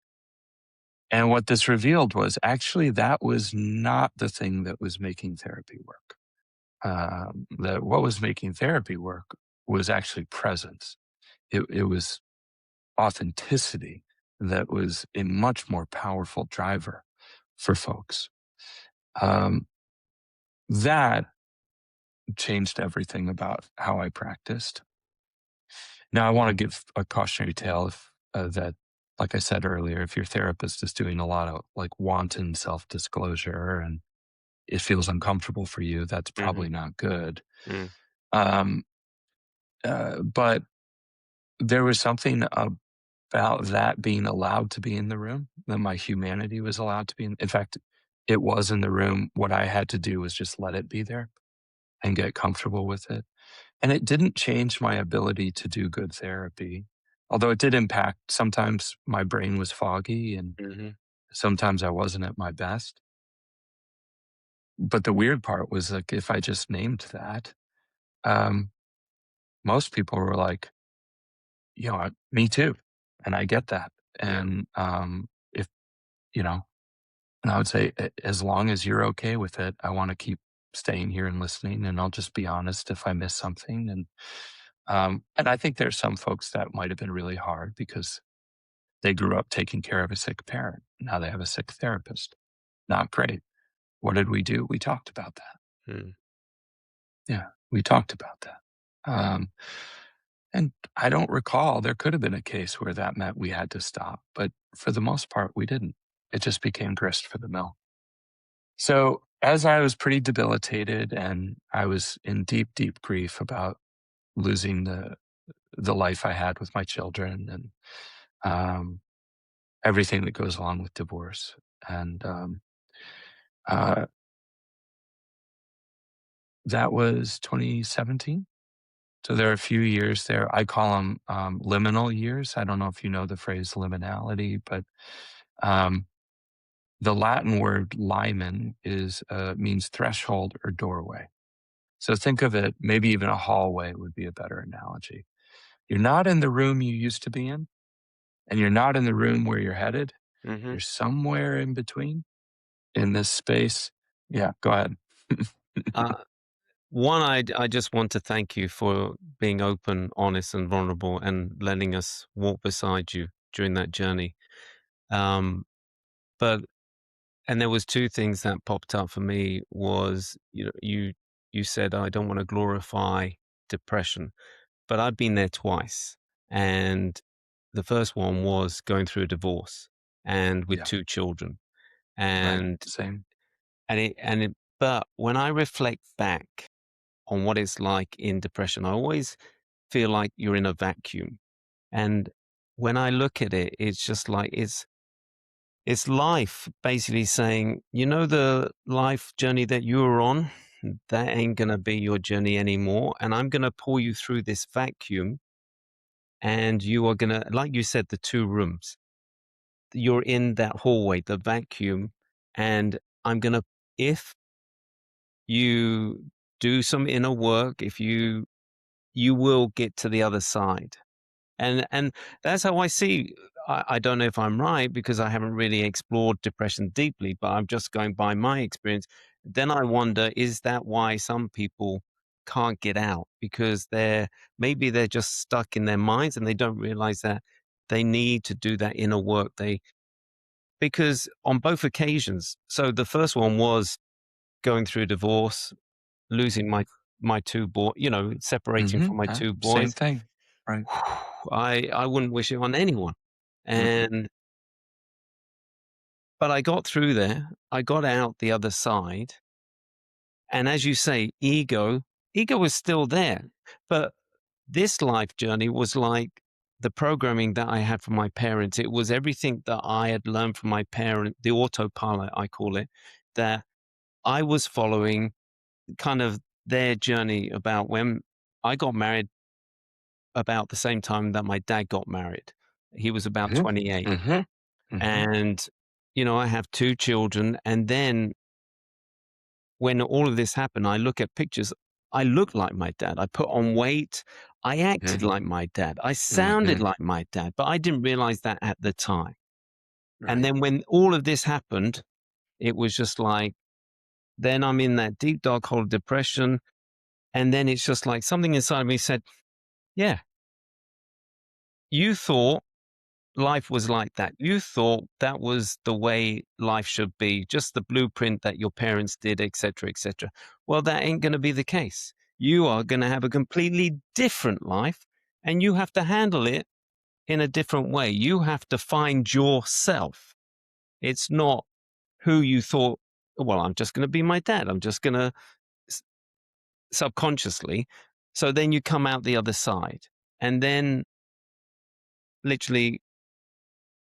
And what this revealed was actually that was not the thing that was making therapy work. That what was making therapy work was actually presence. It was authenticity that was a much more powerful driver for folks. Um, that changed everything about how I practiced. Now, I want to give a cautionary tale if that, like I said earlier, if your therapist is doing a lot of like wanton self disclosure and it feels uncomfortable for you, that's Mhm. probably not good. Mm. Um, but there was something about that being allowed to be in the room, that my humanity was allowed to be in fact, it was in the room. What I had to do was just let it be there and get comfortable with it. And it didn't change my ability to do good therapy, although it did impact sometimes my brain was foggy and Mhm. sometimes I wasn't at my best. But the weird part was like if I just named that, um, most people were like, me too. And I get that. Yeah. And if, you know, and I would say, As long as you're okay with it, I want to keep staying here and listening. And I'll just be honest if I miss something. And And I think there's some folks that might have been really hard because they grew up taking care of a sick parent. Now they have a sick therapist. Not great. What did we do? We talked about that. Mm. Yeah, we talked about that. Um, and I don't recall, there could have been a case where that meant we had to stop, but for the most part, we didn't. It just became grist for the mill. So as I was pretty debilitated and I was in deep, deep grief about losing the life I had with my children and um, everything that goes along with divorce. And uh, that was 2017. So there are a few years there. I call them liminal years. I don't know if you know the phrase liminality, but um, the Latin word limen is means threshold or doorway. So think of it, maybe even a hallway would be a better analogy. You're not in the room you used to be in, and you're not in the room where you're headed. Hmm. You're somewhere in between in this space. Yeah, go ahead. Uh, One, I just want to thank you for being open, honest, and vulnerable, and letting us walk beside you during that journey. Um, but and there was two things that popped up for me was you said I don't want to glorify depression, but I've been there twice, and the first one was going through a divorce and with Yeah, two children, right. and Same. but when I reflect back on what it's like in depression, I always feel like you're in a vacuum. And when I look at it, it's just like it's life basically saying, you know, the life journey that you were on, that ain't gonna be your journey anymore. And I'm gonna pull you through this vacuum, and you are gonna, like you said, the two rooms. You're in that hallway, the vacuum, and I'm gonna if you do some inner work, if you will get to the other side. And that's how I see. I don't know if I'm right because I haven't really explored depression deeply, but I'm just going by my experience. Then I wonder, is that why some people can't get out? Because they're just stuck in their minds and they don't realize that they need to do that inner work. Because on both occasions, so the first one was going through divorce, losing my two boys, separating from my two Same boys. thing. Right. I wouldn't wish it on anyone. Mm-mm. And but I got through there. I got out the other side. And as you say, ego was still there. But this life journey was like the programming that I had from my parents. It was everything that I had learned from my parent, the autopilot, I call it, that I was following kind of their journey about when I got married about the same time that my dad got married. He was about Mhm. 28. Mhm. Mhm. And, I have two children. And then when all of this happened, I look at pictures. I looked like my dad. I put on weight. I acted Mhm. like my dad. I sounded Mhm. like my dad, but I didn't realize that at the time. And Right. then when all of this happened, it was just like, then I'm in that deep, dark hole of depression. And then it's just like something inside me said, yeah, you thought life was like that. You thought that was the way life should be, just the blueprint that your parents did, etc., etc. Well, that ain't going to be the case. You are going to have a completely different life, and you have to handle it in a different way. You have to find yourself. It's not who you thought, well, I'm just going to be my dad. I'm just going to subconsciously. So then you come out the other side. And then literally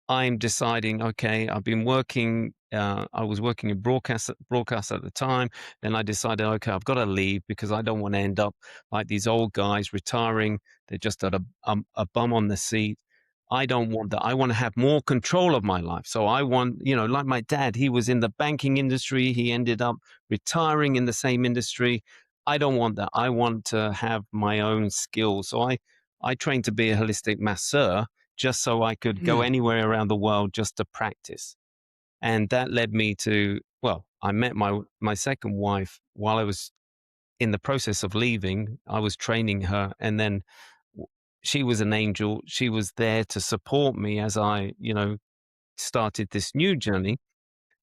I'm deciding, okay, I've been working. I was working in broadcast at the time. Then I decided, okay, I've got to leave because I don't want to end up like these old guys retiring. They're just at a bum on the seat. I don't want that. I want to have more control of my life. So I want, like my dad, he was in the banking industry. He ended up retiring in the same industry. I don't want that. I want to have my own skills. So I trained to be a holistic masseur just so I could go Mm. anywhere around the world just to practice. And that led me to, well, I met my second wife while I was in the process of leaving, I was training her, and then she was an angel. She was there to support me as I, started this new journey.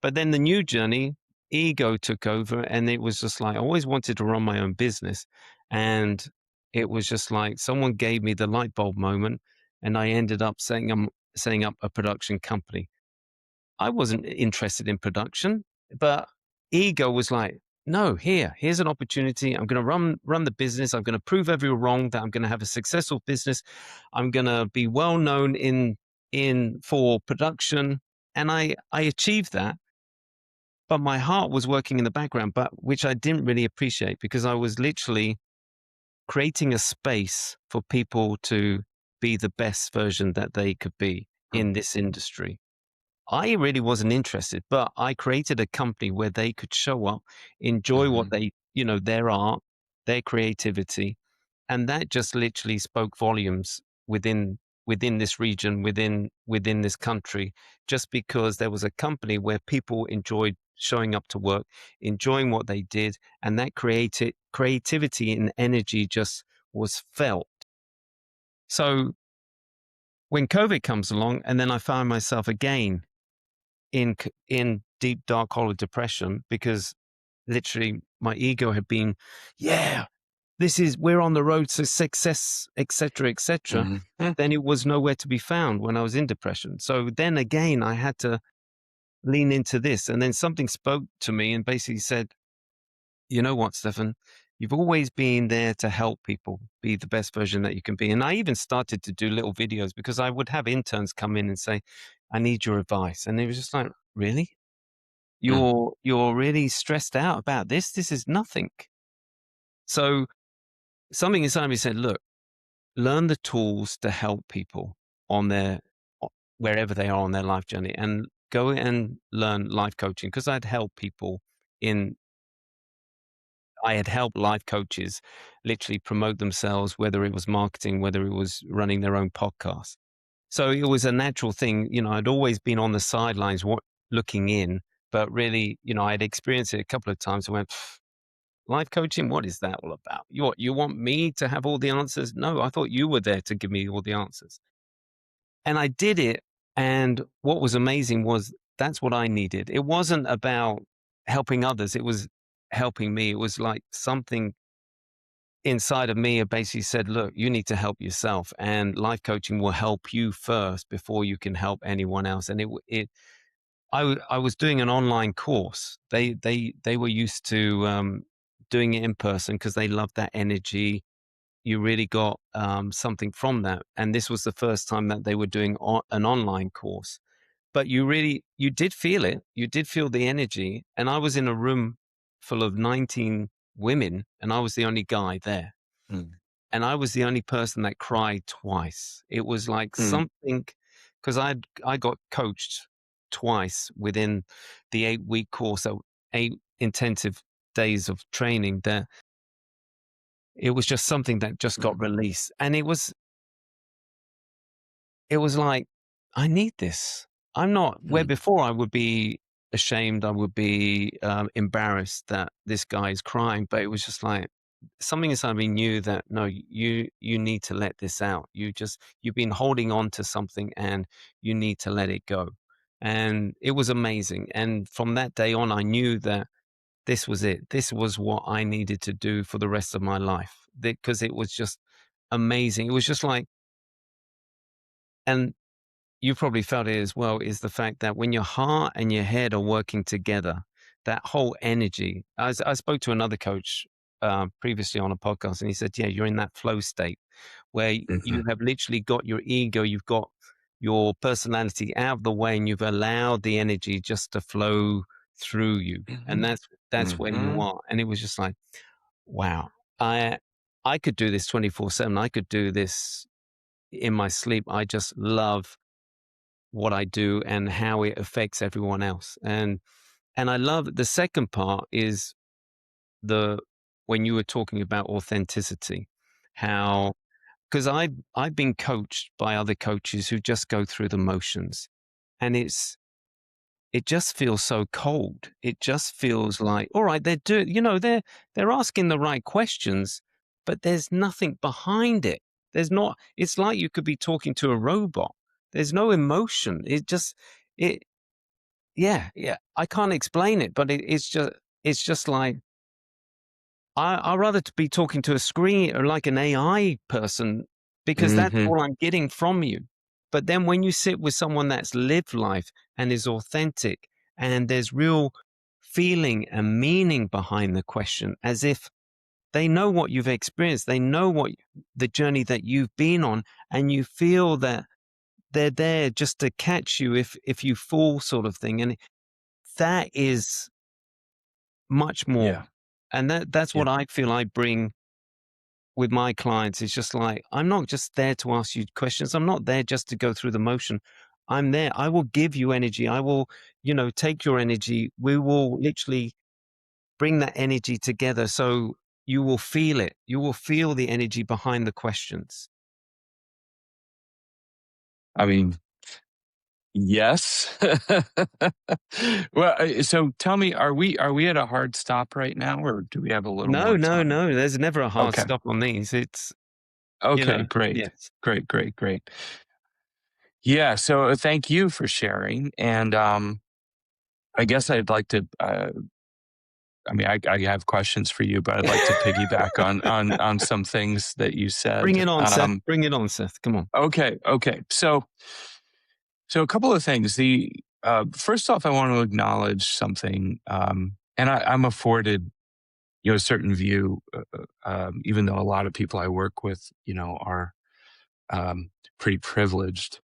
But then the new journey, ego took over, and it was just like I always wanted to run my own business. And it was just like someone gave me the light bulb moment, and I ended up setting up a production company. I wasn't interested in production, but ego was like, no, here's an opportunity. I'm going to run the business. I'm going to prove everyone wrong that I'm going to have a successful business. I'm going to be well known in for production, and I achieved that. But my heart was working in the background, but which I didn't really appreciate because I was literally creating a space for people to be the best version that they could be Mm, in this industry. I really wasn't interested, but I created a company where they could show up, enjoy what mhm, they, their art, their creativity, and that just literally spoke volumes within this region, within this country, just because there was a company where people enjoyed showing up to work, enjoying what they did, and that created creativity and energy just was felt. So when COVID comes along, and then I found myself again in deep dark hole of depression because literally my ego had been, yeah, this is we're on the road to success, etc., etc. mhm, mm, Then it was nowhere to be found when I was in depression. So then again, I had to lean into this, and then something spoke to me and basically said, you know what, Stefan, you've always been there to help people be the best version that you can be. And I even started to do little videos because I would have interns come in and say, I need your advice, and it was just like, really? mm, You're really stressed out about this? This is nothing. So something inside me said, look, learn the tools to help people on their wherever they are on their life journey, and go and learn life coaching because in I had helped life coaches literally promote themselves, whether it was marketing, whether it was running their own podcast. So it was a natural thing. I'd always been on the sidelines, looking in, but really, I'd experienced it a couple of times. I went, life coaching, what is that all about? You want me to have all the answers? No, I thought you were there to give me all the answers. And I did it. And what was amazing was that's what I needed. It wasn't about helping others, it was helping me. It was like something inside of me had basically said, look, you need to help yourself, and life coaching will help you first before you can help anyone else. And I was doing an online course. They were used to doing it in person because they loved that energy. You really got something from that, and this was the first time that they were doing an online course. But you did feel it. You did feel the energy, and I was in a room full of 19 women, and I was the only guy there, mm, and I was the only person that cried twice. It was like mm, something because I got coached twice within the 8-week course, so 8 intensive days of training there. It was just something that just got mm, released, and it was like, I need this. I'm not where mm, before I would be ashamed, I would be embarrassed that this guy is crying, but it was just like something inside me knew that no, you need to let this out. You've been holding on to something, and you need to let it go. And it was amazing. And from that day on, I knew that this was it. This was what I needed to do for the rest of my life because it was just amazing. It was just like, and you probably felt it as well, is the fact that when your heart and your head are working together, that whole energy. I spoke to another coach previously on a podcast, and he said, yeah, you're in that flow state where you mhm, have literally got your ego, you've got your personality out of the way, and you've allowed the energy just to flow through you. And mhm, that's where you mhm, are. And it was just like, wow, I I could do this 24/7. I could do this in my sleep. I just love what I do and how it affects everyone else. And I love the second part is the when you were talking about authenticity, how because I've been coached by other coaches who just go through the motions, and it just feels so cold. It just feels like, all right, they're asking the right questions, but there's nothing behind it. There's not. It's like you could be talking to a robot. There's no emotion. It yeah, yeah. I can't explain it, but it's just like I'd rather to be talking to a screen or like an AI person because that's Mhm. all I'm getting from you. But then when you sit with someone that's lived life and is authentic and there's real feeling and meaning behind the question, as if they know what you've experienced, they know the journey that you've been on, and you feel that they're there just to catch you if you fall, sort of thing. And that is much more. Yeah. And that's Yeah. what I feel I bring with my clients. It's just like, I'm not just there to ask you questions. I'm not there just to go through the motion. I'm there. I will give you energy. I will, take your energy. We will literally bring that energy together. So you will feel it. You will feel the energy behind the questions. I mean, yes. Well, so tell me, are we at a hard stop right now, or do we have a little No, more no, time? no. There's never a hard Okay. stop on these. Okay, great. Yes. Great, great, great. Yeah, so, thank you for sharing, and, I guess I'd like to, I mean, I have questions for you, but I'd like to piggyback on some things that you Bring said. it on, Seth. Bring it on, Seth. Come on. Okay, okay. So a couple of things. First off, I want to acknowledge something, and I'm afforded, a certain view, even though a lot of people I work with, are pretty privileged.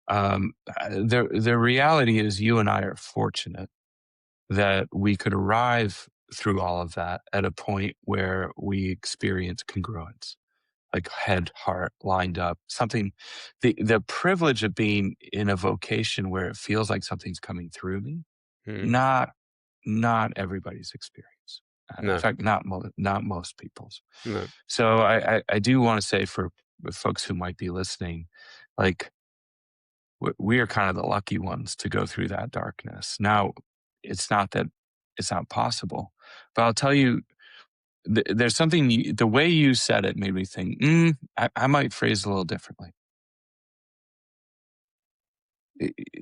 The reality is, you and I are fortunate that we could arrive through all of that at a point where we experience congruence, like head, heart lined up. Something, the privilege of being in a vocation where it feels like something's coming through me. Mhm. Not not everybody's experience. In No, fact, not most people's. no. So I do want to say for the folks who might be listening, like, we are kind of the lucky ones to go through that darkness. Now, it's not that it's not possible, but I'll tell you, there's something, the way you said it made me think, I might phrase it a little differently.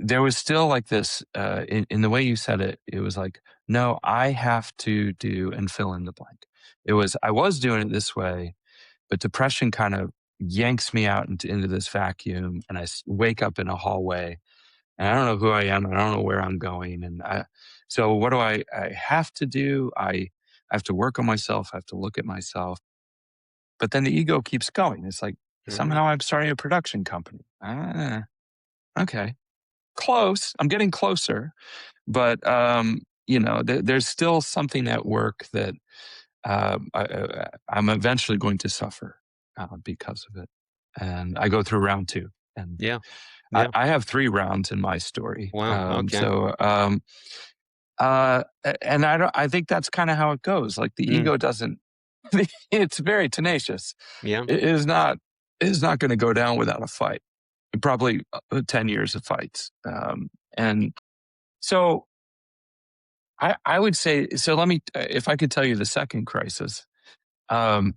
There was still like this, in the way you said it, it was like, no, I have to do and fill in the blank. I was doing it this way, but depression kind of yanks me out into this vacuum, and wake up in a hallway, and I don't know who I am. I don't know where I'm going. So what do I have to do? I have to work on myself. I have to look at myself. But then the ego keeps going. It's like, Mhm. somehow I'm starting a production company. Okay. Close. I'm getting closer. But, there's still something at work that, I'm eventually going to suffer, because of it. And I go through round two. And Yeah. I, Yeah. I have three rounds in my story. Wow. Okay. And I think that's kind of how it goes. Like, the Mm. ego doesn't, it's very tenacious. Yeah. It is not going to go down without a fight. Probably 10 years of fights. And so I would say, so let me, if I could tell you the second crisis, um,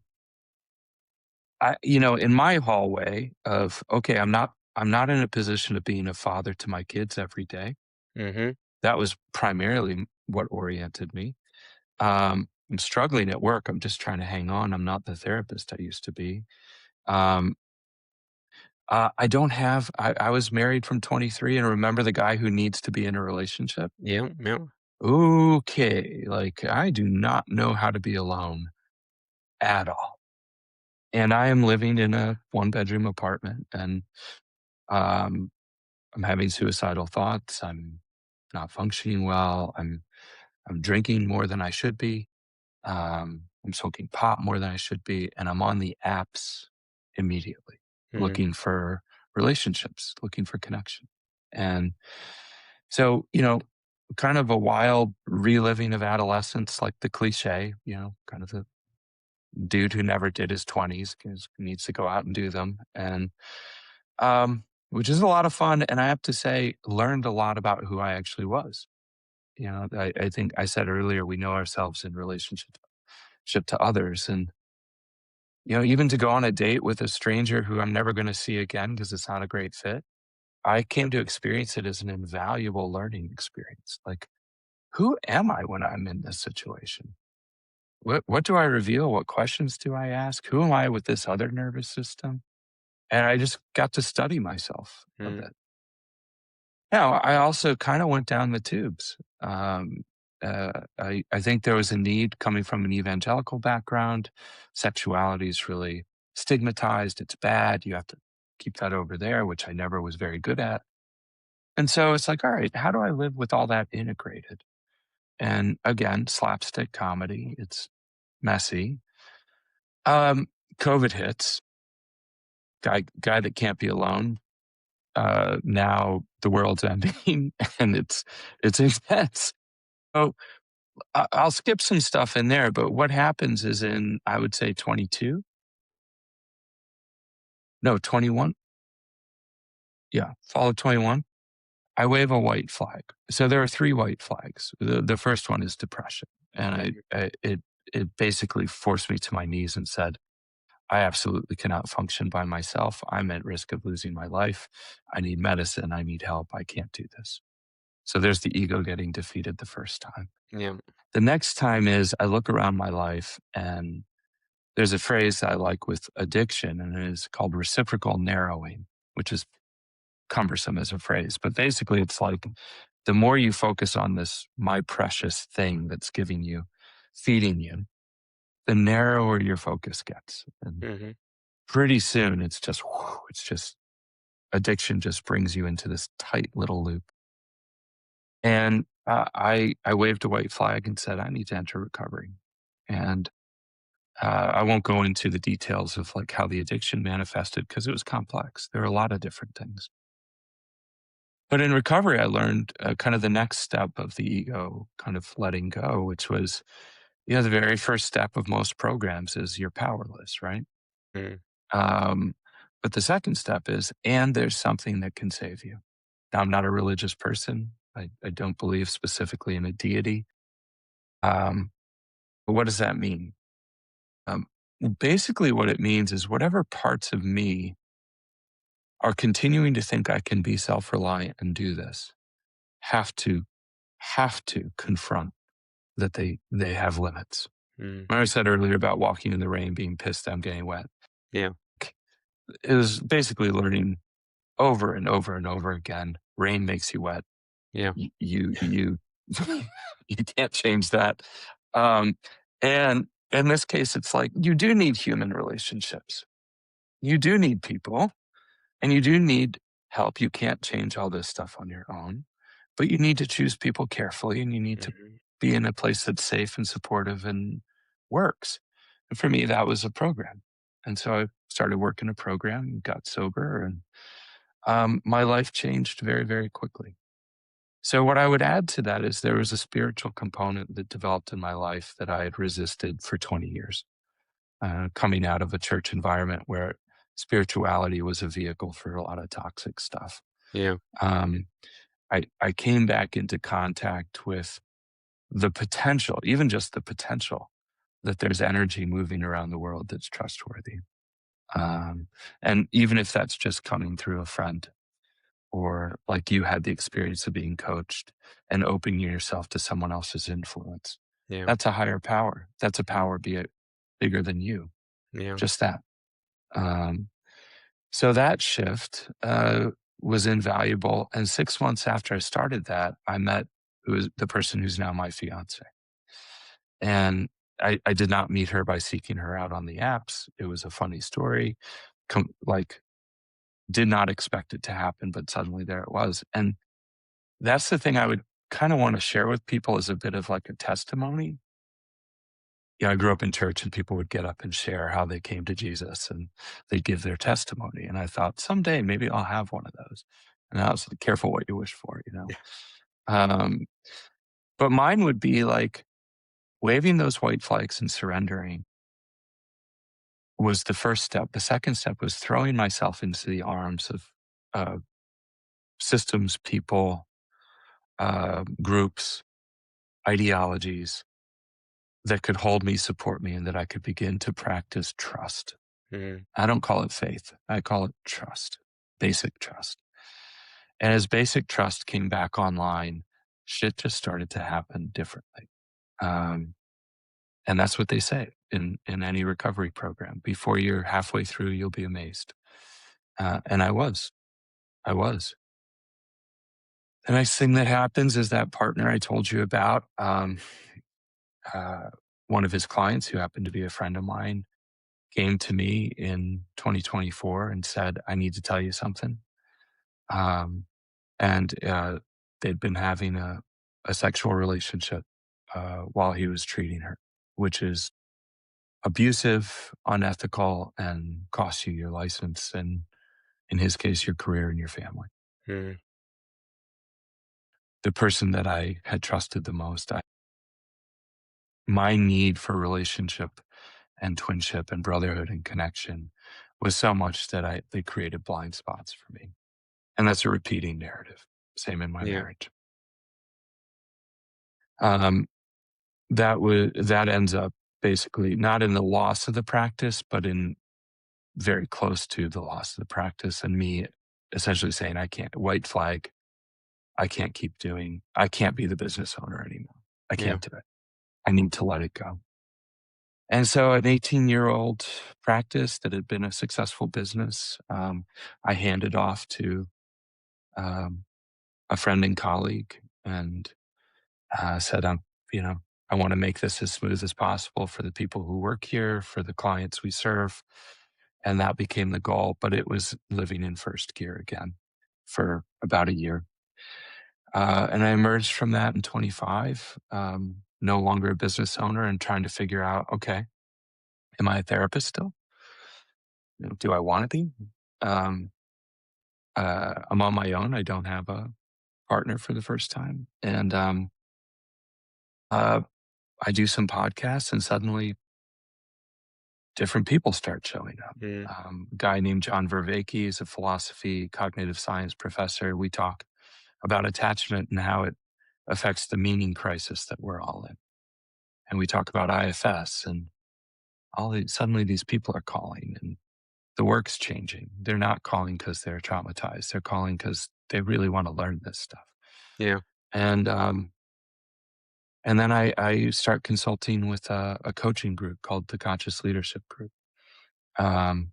in my hallway of, okay, I'm not in a position of being a father to my kids every day. Mhm. That was primarily what oriented me. I'm struggling at work. I'm just trying to hang on. I'm not the therapist I used to be. Um, I was married from 23, and remember the guy who needs to be in a relationship. Yeah. Yeah. Okay. Like, I do not know how to be alone at all. And I am living in a one bedroom apartment, and um, I'm having suicidal thoughts. I'm not functioning well. I'm drinking more than I should be. I'm smoking pot more than I should be, and I'm on the apps immediately, Mhm. looking for relationships, looking for connection. And so, kind of a wild reliving of adolescence, like the cliche, kind of the dude who never did his 20s because he needs to go out and do them. And which is a lot of fun. And I have to say, learned a lot about who I actually was. You know, I think I said earlier, we know ourselves in relationship to others. And, you know, even to go on a date with a stranger who I'm never going to see again because it's not a great fit, I came to experience it as an invaluable learning experience. Like, who am I when I'm in this situation? What do I reveal? What questions do I ask? Who am I with this other nervous system? And I just got to study myself a Mm, bit. Yeah, I also kind of went down the tubes. I think there was a need coming from an evangelical background. Sexuality is really stigmatized. It's bad. You have to keep that over there, which I never was very good at. And so it's like, all right, how do I live with all that integrated? And again, slapstick comedy. It's messy. Um, COVID hits. Guy that can't be alone. Now the world's ending, and it's intense. So I'll skip some stuff in there, but what happens is in, I would say 22, no, 21. Yeah, fall of 21. I wave a white flag. So there are three white flags. The first one is depression. And mhm, it basically forced me to my knees and said, I absolutely cannot function by myself. I'm at risk of losing my life. I need medicine. I need help. I can't do this. So there's the ego getting defeated the first time. yeah, The next time is I look around my life, and there's a phrase I like with addiction, and it is called reciprocal narrowing, which is cumbersome as a phrase. But basically, it's like the more you focus on this, my precious thing that's giving you, feeding you, the narrower your focus gets. And mhm, pretty soon, it's just, whew, it's just addiction just brings you into this tight little loop. And I waved a white flag and said, I need to enter recovery. And I won't go into the details of like how the addiction manifested because it was complex. There are a lot of different things. But in recovery, I learned kind of the next step of the ego kind of letting go, which was, you know, the very first step of most programs is you're powerless, right? mm, Um, but the second step is, and there's something that can save you. Now, I'm not a religious person. I don't believe specifically in a deity. Um, but what does that mean? Um, Basically, what it means is whatever parts of me are continuing to think I can be self-reliant and do this have to confront that they have limits. mm, When I said earlier about walking in the rain, being pissed I'm getting wet, yeah, it was basically learning over and over and over again. Rain makes you wet. yeah, You you can't change that. Um, and in this case, it's like you do need human relationships. You do need people. And you do need help. You can't change all this stuff on your own, but you need to choose people carefully, and you need to mhm, be in a place that's safe and supportive and works. And for me, that was a program. And so I started working a program and got sober, and my life changed very, very quickly. So, what I would add to that is there was a spiritual component that developed in my life that I had resisted for 20 years, coming out of a church environment where spirituality was a vehicle for a lot of toxic stuff. yeah, Um, I came back into contact with the potential, even just the potential, that there's energy moving around the world that's trustworthy. Um, and even if that's just coming through a friend, or like you had the experience of being coached and opening yourself to someone else's influence, yeah, that's a higher power. That's a power be it bigger than you. yeah, Just that. Um, So that shift was invaluable. And 6 months after I started that, I met who is the person who's now my fiance. And I did not meet her by seeking her out on the apps. It was a funny story. Like, did not expect it to happen, but suddenly there it was. And that's the thing I would kind of want to share with people as a bit of like a testimony. Yeah, I grew up in church, and people would get up and share how they came to Jesus, and they'd give their testimony. And I thought someday maybe I'll have one of those. And I was like, careful what you wish for, you know? yeah, Um, but mine would be like waving those white flags and surrendering was the first step. The second step was throwing myself into the arms of uh, systems, people, groups. ideologies that could hold me, support me, and that I could begin to practice trust. Mm. I don't call it faith. I call it trust, basic trust. And as basic trust came back online, shit just started to happen differently. Um, and that's what they say in any recovery program. Before you're halfway through, you'll be amazed. And I was. The next thing that happens is that partner I told you about, uh, one of his clients who happened to be a friend of mine came to me in 2024 and said, I need to tell you something. Um, and they'd been having a sexual relationship while he was treating her, which is abusive, unethical, and costs you your license, and in his case, your career and your family. Mm. The person that I had trusted the most, my need for relationship and twinship and brotherhood and connection was so much that they created blind spots for me. And that's a repeating narrative. Same in my Yeah. marriage. Um, that ends up basically not in the loss of the practice, but in very close to the loss of the practice, and me essentially saying, I can't, white flag, I can't be the business owner anymore. I Yeah. can't do it. I need to let it go. And so an 18-year-old practice that had been a successful business, I handed off to um, a friend and colleague and said, I want to make this as smooth as possible for the people who work here, for the clients we serve. And that became the goal, but it was living in first gear again for about a year. And I emerged from that in 25, no longer a business owner and trying to figure out, okay, am I a therapist still? Do I want to be? Um, I'm on my own. I don't have a partner for the first time. And uh, I do some podcasts and suddenly different people start showing up. Mm. A guy named John Vervaeke is a philosophy, cognitive science professor. We talk about attachment and how it affects the meaning crisis that we're all in. And we talk about IFS and suddenly these people are calling and the work's changing. They're not calling because they're traumatized. They're calling because they really want to learn this stuff. Yeah. And and then I start consulting with a coaching group called the Conscious Leadership Group, um,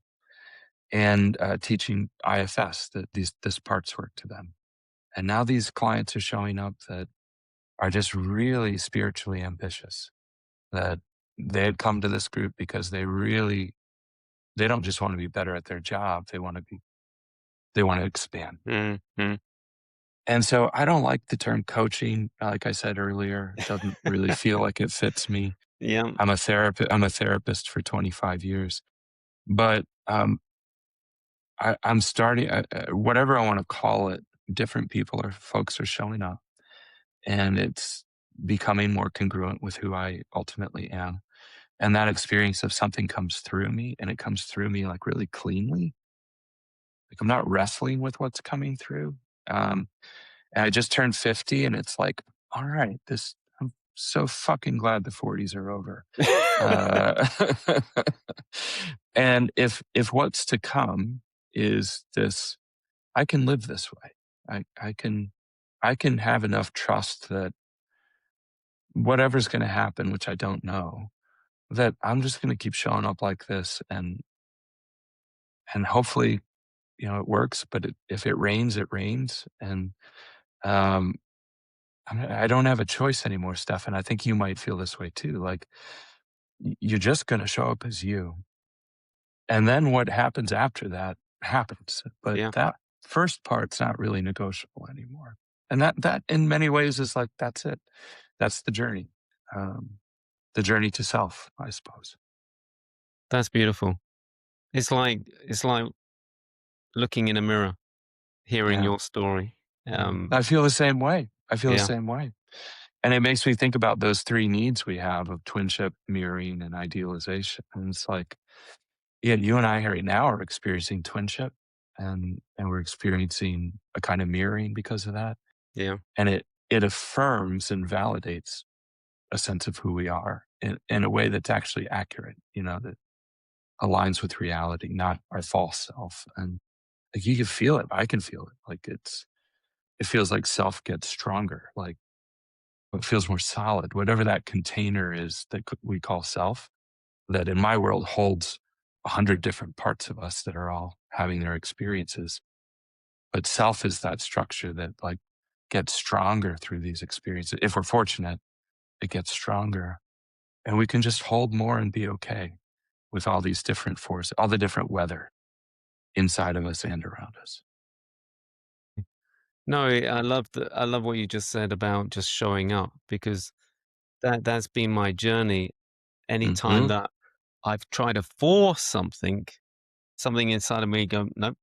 and teaching IFS this parts work to them. And now these clients are showing up that are just really spiritually ambitious. That they had come to this group because they don't just want to be better at their job. They want to expand. Mm. Mm. And so I don't like the term coaching. Like I said earlier, it doesn't really feel like it fits me. Yeah. I'm a therapist for 25 years, but I'm starting whatever I want to call it. Different people or folks are showing up, and it's becoming more congruent with who I ultimately am. And that experience of something comes through me, and it comes through me like really cleanly. Like I'm not wrestling with what's coming through. Um, and I just turned 50, and it's like, all right, I'm so fucking glad the 40s are over. Uh, and if what's to come is this, I can live this way. I can have enough trust that whatever's going to happen, which I don't know, that I'm just going to keep showing up like this, and hopefully, it works. But if it rains, it rains, and um, I don't have a choice anymore, Steph. And I think you might feel this way too. Like you're just going to show up as you. And then what happens after that happens. But Yeah. that first part's not really negotiable anymore. And that in many ways is like, that's it. That's um, the journey to self, I suppose. That's beautiful. It's like looking in a mirror, hearing Yeah. your story. I feel the same way. I feel the Yeah. same way. And it makes me think about those three needs we have of twinship, mirroring, and idealization. And it's like, yeah, you and I right now are experiencing twinship, and we're experiencing a kind of mirroring because of that. Yeah. And it affirms and validates a sense of who we are in a way that's actually accurate, that aligns with reality, not our false self. And like you can feel it. I can feel it. Like it feels like self gets stronger. Like it feels more solid. Whatever that container is that we call self, that in my world holds 100 different parts of us that are all having their experiences. But self is that structure that like gets stronger through these experiences. If we're fortunate, it gets stronger and we can just hold more and be okay with all these different forces, all the different weather inside of us and around us. No, I love what you just said about just showing up because that's been my journey. Anytime Hmm. that I've tried to force something, something inside of me go, nope,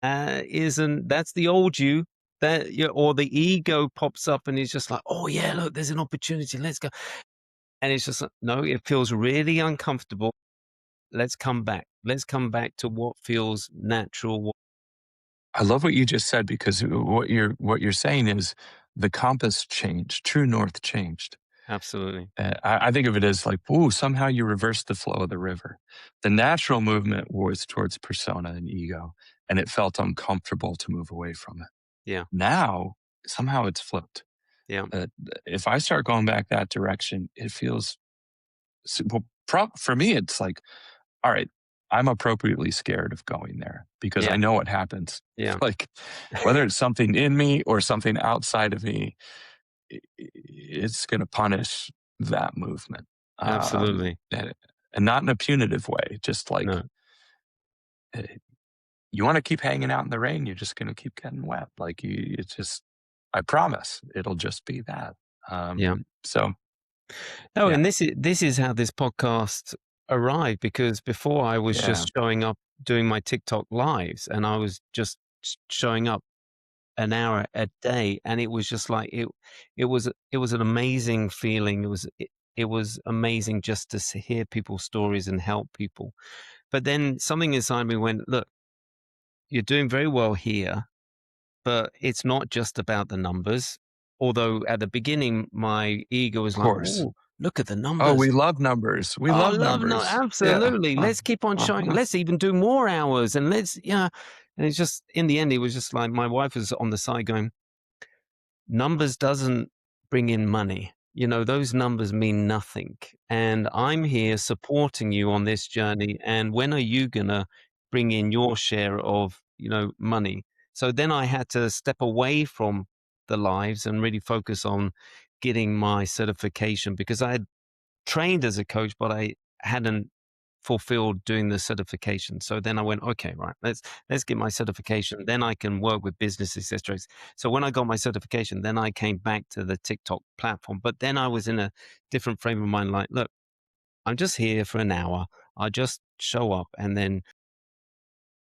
isn't that's the old you that you or the ego pops up and it's just like, oh yeah, look, there's an opportunity, let's go. And it's just like, no, it feels really uncomfortable. Let's come back. Let's come back to what feels natural. I love what you just said because what you're saying is the compass changed, true north changed. Absolutely. I think of it as like, ooh, somehow you reversed the flow of the river. The natural movement was towards persona and ego, and it felt uncomfortable to move away from it. Yeah. Now, somehow it's flipped. Yeah. Uh, if I start going back that direction, it feels well, for me. It's like, all right, I'm appropriately scared of going there because I Yeah. know what happens. Yeah. Like whether it's something in me or something outside of me, it's going to punish that movement. Absolutely. And, and not in a punitive way, just like No. uh, you want to keep hanging out in the rain, you're just going to keep getting wet. Like it's just, I promise it'll just be that. Yeah. So No, yeah, and this is how this podcast arrived because before I was yeah. just showing up doing my TikTok lives and I was just showing up an hour a day and it was just like it was an amazing feeling. It was amazing just to hear people's stories and help people. But then something inside me went, look, you're doing very well here, but it's not just about the numbers. Although at the beginning my ego was Of like, course. oh, look at the Oh, numbers. we love numbers. We Oh, love love, no, numbers. Yeah. absolutely. Let's keep on showing. Uh-huh. Let's even do more hours, and let's, yeah. And it's just in the end, it was just like my wife was on the side going, numbers doesn't bring in money. You know, those numbers mean nothing. And I'm here supporting you on this journey. And when are you gonna bring in your share of, money? So then I had to step away from the lives and really focus on getting my certification because I had trained as a coach, but I hadn't fulfilled doing the certification. So then I went, okay, right, let's get my certification. Then I can work with businesses, etc. So when I got my certification, then I came back to the TikTok platform. But then I was in a different frame of mind. Like, look, I'm just here for an hour. I just show up, and then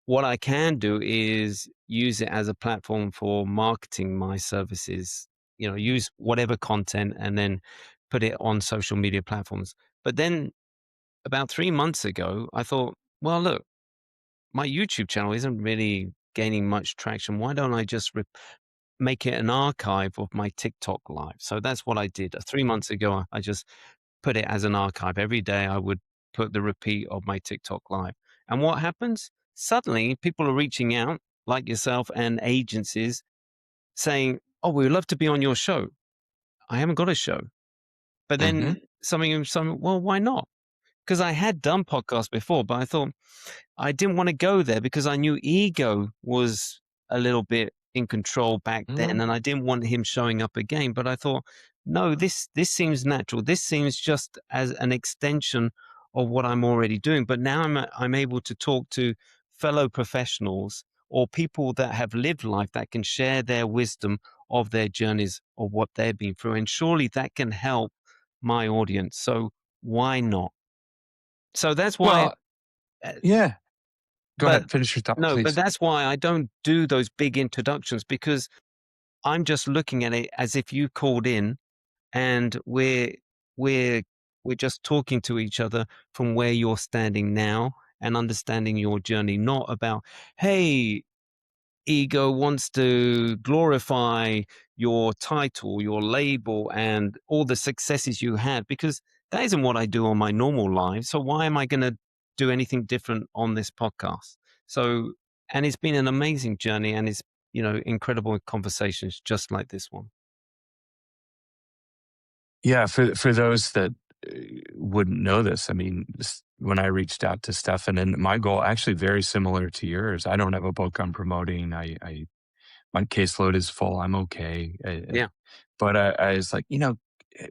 what I can do is use it as a platform for marketing my services. Use whatever content and then put it on social media platforms. But then about 3 months ago, I thought, well, look, my YouTube channel isn't really gaining much traction. Why don't I just make it an archive of my TikTok live? So that's what I did. 3 months ago, I just put it as an archive. Every day I would put the repeat of my TikTok live. And what happens? Suddenly, people are reaching out, like yourself and agencies, saying, oh, we would love to be on your show. I haven't got a show. But Hmm. then well, why not? Because I had done podcasts before, but I thought, I didn't wanna go there because I knew ego was a little bit in control back then, Hmm. and I didn't want him showing up again, but I thought, "No, this seems natural. This seems just as an extension of what I'm already doing." But now I'm able to talk to fellow professionals or people that have lived life that can share their wisdom of their journeys of what they've been through, and surely that can help my audience, so why not? So that's why Well, uh, yeah. Go but ahead. Finish your thought, no, but please. that's why I don't do those big introductions because I'm just looking at it as if you called in and we're we're just talking to each other from where you're standing now and understanding your journey, not about, hey, ego wants to glorify your title, your label, and all the successes you had, because that isn't what I do on my normal life. So why am I going to do anything different on this podcast? So, and it's been an amazing journey, and it's, incredible conversations just like this one. Yeah, for those that wouldn't know this, I mean, when I reached out to Stefan, and my goal actually very similar to yours. I don't have a book I'm promoting. I my caseload is full. I'm okay. Yeah. But I was like, eh,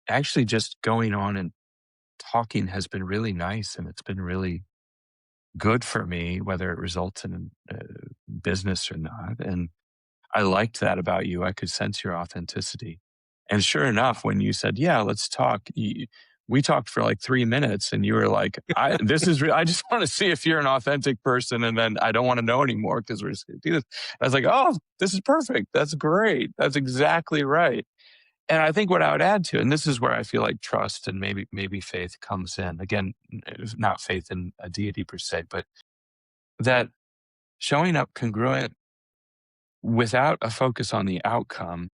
actually, just going on and talking has been really nice, and it's been really good for me, whether it results in business or not. And I liked that about you. I could sense your authenticity. And sure enough, when you said, "Yeah, let's talk," we talked for like 3 minutes, and you were like, I just want to see if you're an authentic person, and then I don't want to know anymore because we're just going to do this." I was like, "Oh, this is perfect. That's great. That's exactly right." And I think what I would add to, and this is where I feel like trust and maybe faith comes in. Again, not faith in a deity per se, but that showing up congruent without a focus on the outcome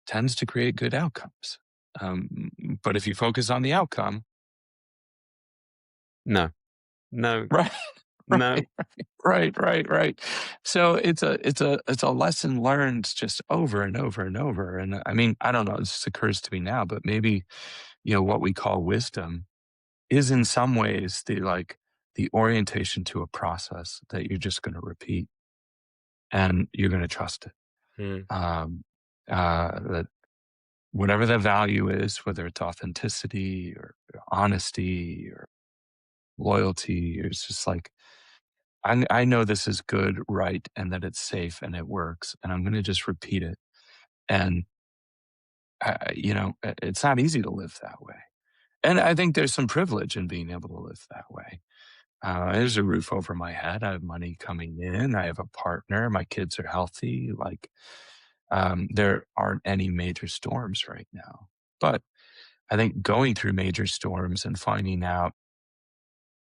tends to create good outcomes. But if you focus on the outcome, No, no, right, no. right. So it's a lesson learned just over and over and over. And I mean, I don't know, it just occurs to me now, but maybe what we call wisdom is in some ways the orientation to a process that you're just going to repeat and you're going to trust it. Mm, Um, that whatever the value is, whether it's authenticity or honesty or loyalty, it's just like, I know this is good, right, and that it's safe and it works, and I'm going to just repeat it. And, it's not easy to live that way. And I think there's some privilege in being able to live that way. There's a roof over my head. I have money coming in. I have a partner. My kids are healthy. Like, there aren't any major storms right now. But I think going through major storms and finding out,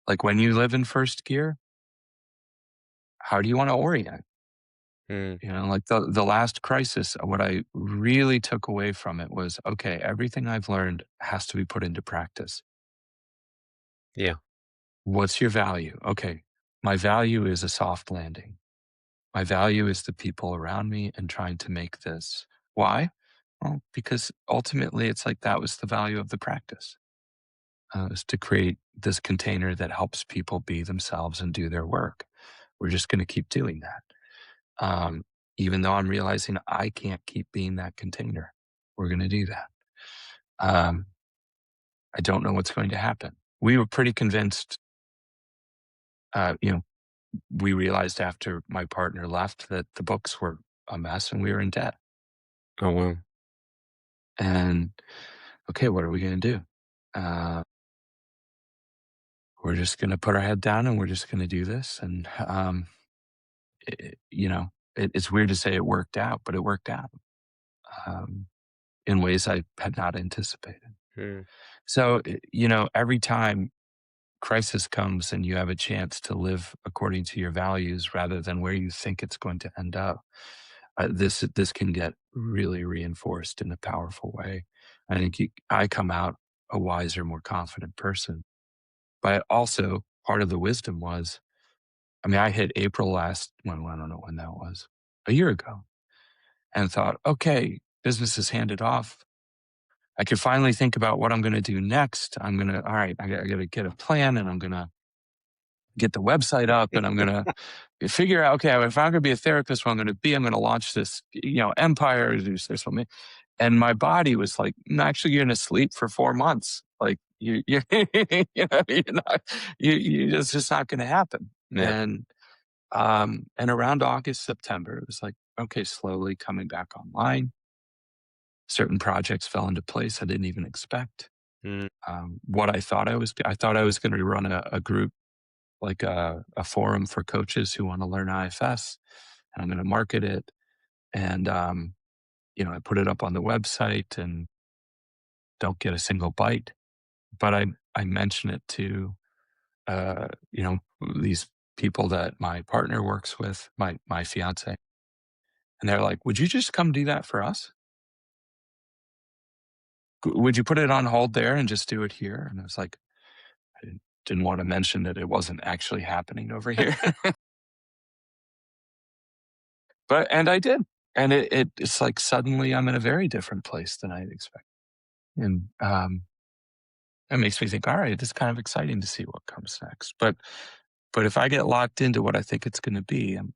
like when you live in first gear, how do you want to orient? mm, Like the last crisis, what I really took away from it was, okay, everything I've learned has to be put into practice. yeah. What's your value? Okay, my value is a soft landing. My value is the people around me and trying to make this. Why? Well, because ultimately it's like that was the value of the practice, is to create this container that helps people be themselves and do their work. We're just going to keep doing that. Even though I'm realizing I can't keep being that container, we're going to do that. Um, I don't know what's going to happen. We were pretty convinced, uh, you know, we realized after my partner left that the books were a mess and we were in debt. Oh, well. And okay, what are we going to do? Uh, we're just going to put our head down and we're just going to do this. And, it, you know, it's weird to say it worked out, but it worked out um, in ways I had not anticipated. Mm, So, every time crisis comes and you have a chance to live according to your values rather than where you think it's going to end up, this can get really reinforced in a powerful way. I think I come out a wiser, more confident person. But also, part of the wisdom was, I mean, I hit April last, well, I don't know when that was, a year ago, and thought, okay, business is handed off. I could finally think about what I'm going to do next. All right, I got to get a plan and I'm going to get the website up and I'm going to figure out, okay, if I'm going to be a therapist, what I'm going to be, I'm going to launch this, empire, do this for me. And my body was like, "No, actually, you're going to sleep for 4 months. Like you're not, it's just not going to happen." yeah. And around August, September, it was like, okay, slowly coming back online. Certain projects fell into place I didn't even expect. Mm, What I thought I was going to run a group, like a forum for coaches who want to learn IFS, and I'm going to market it. And, I put it up on the website and don't get a single bite. But I mention it to, uh, you know, these people that my partner works with, my fiance, and they're like, "Would you just come do that for us? Would you put it on hold there and just do it here?" And I was like, I didn't want to mention that it wasn't actually happening over here, but and I did, and it's like suddenly I'm in a very different place than I expected, and that makes me think, all right, it's kind of exciting to see what comes next. But if I get locked into what I think it's going to be, I'm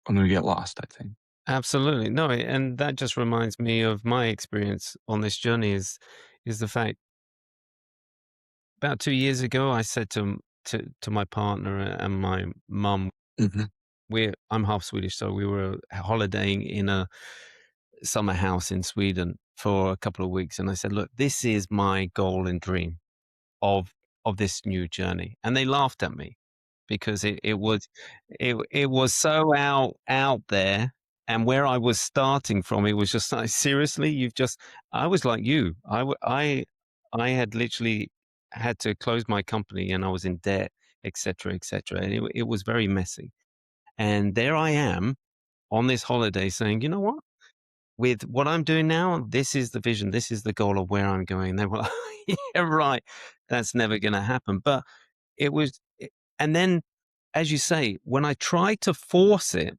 going to get lost, I think. Absolutely. No, and that just reminds me of my experience on this journey is the fact about 2 years ago, I said to my partner and my mum, Hmm. I'm half Swedish, so we were holidaying in a summer house in Sweden for a couple of weeks, and I said, "Look, this is my goal and dream of this new journey." And they laughed at me because it was so out there, and where I was starting from, it was just like, "Seriously? You've just" I was like you. I had literally had to close my company, and I was in debt, etcetera, etcetera, and it was very messy. And there I am on this holiday saying, "You know what? With what I'm doing now, this is the vision, this is the goal of where I'm going." They were like, "Yeah, right. That's never gonna happen." But it was and then, as you say, when I tried to force it,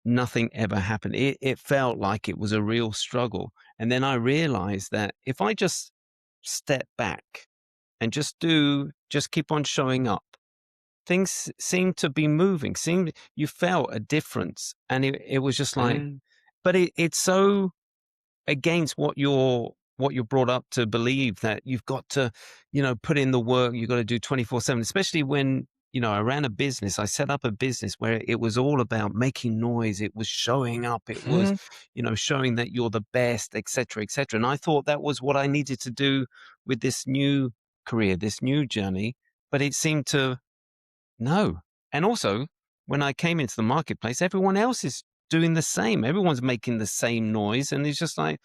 nothing ever happened. It felt like it was a real struggle, and then I realized that if I just step back and just keep on showing up, things seem to be moving, you felt a difference, and it was just like Mm, but it's so against what you're brought up to believe that you've got to, put in the work, you've got to do 24/7, especially when, I ran a business. I set up a business where it was all about making noise. It was showing up. It was, mm, showing that you're the best, et cetera, et cetera. And I thought that was what I needed to do with this new career, this new journey. But it seemed to no. And also, when I came into the marketplace, everyone else is doing the same. Everyone's making the same noise. And it's just like,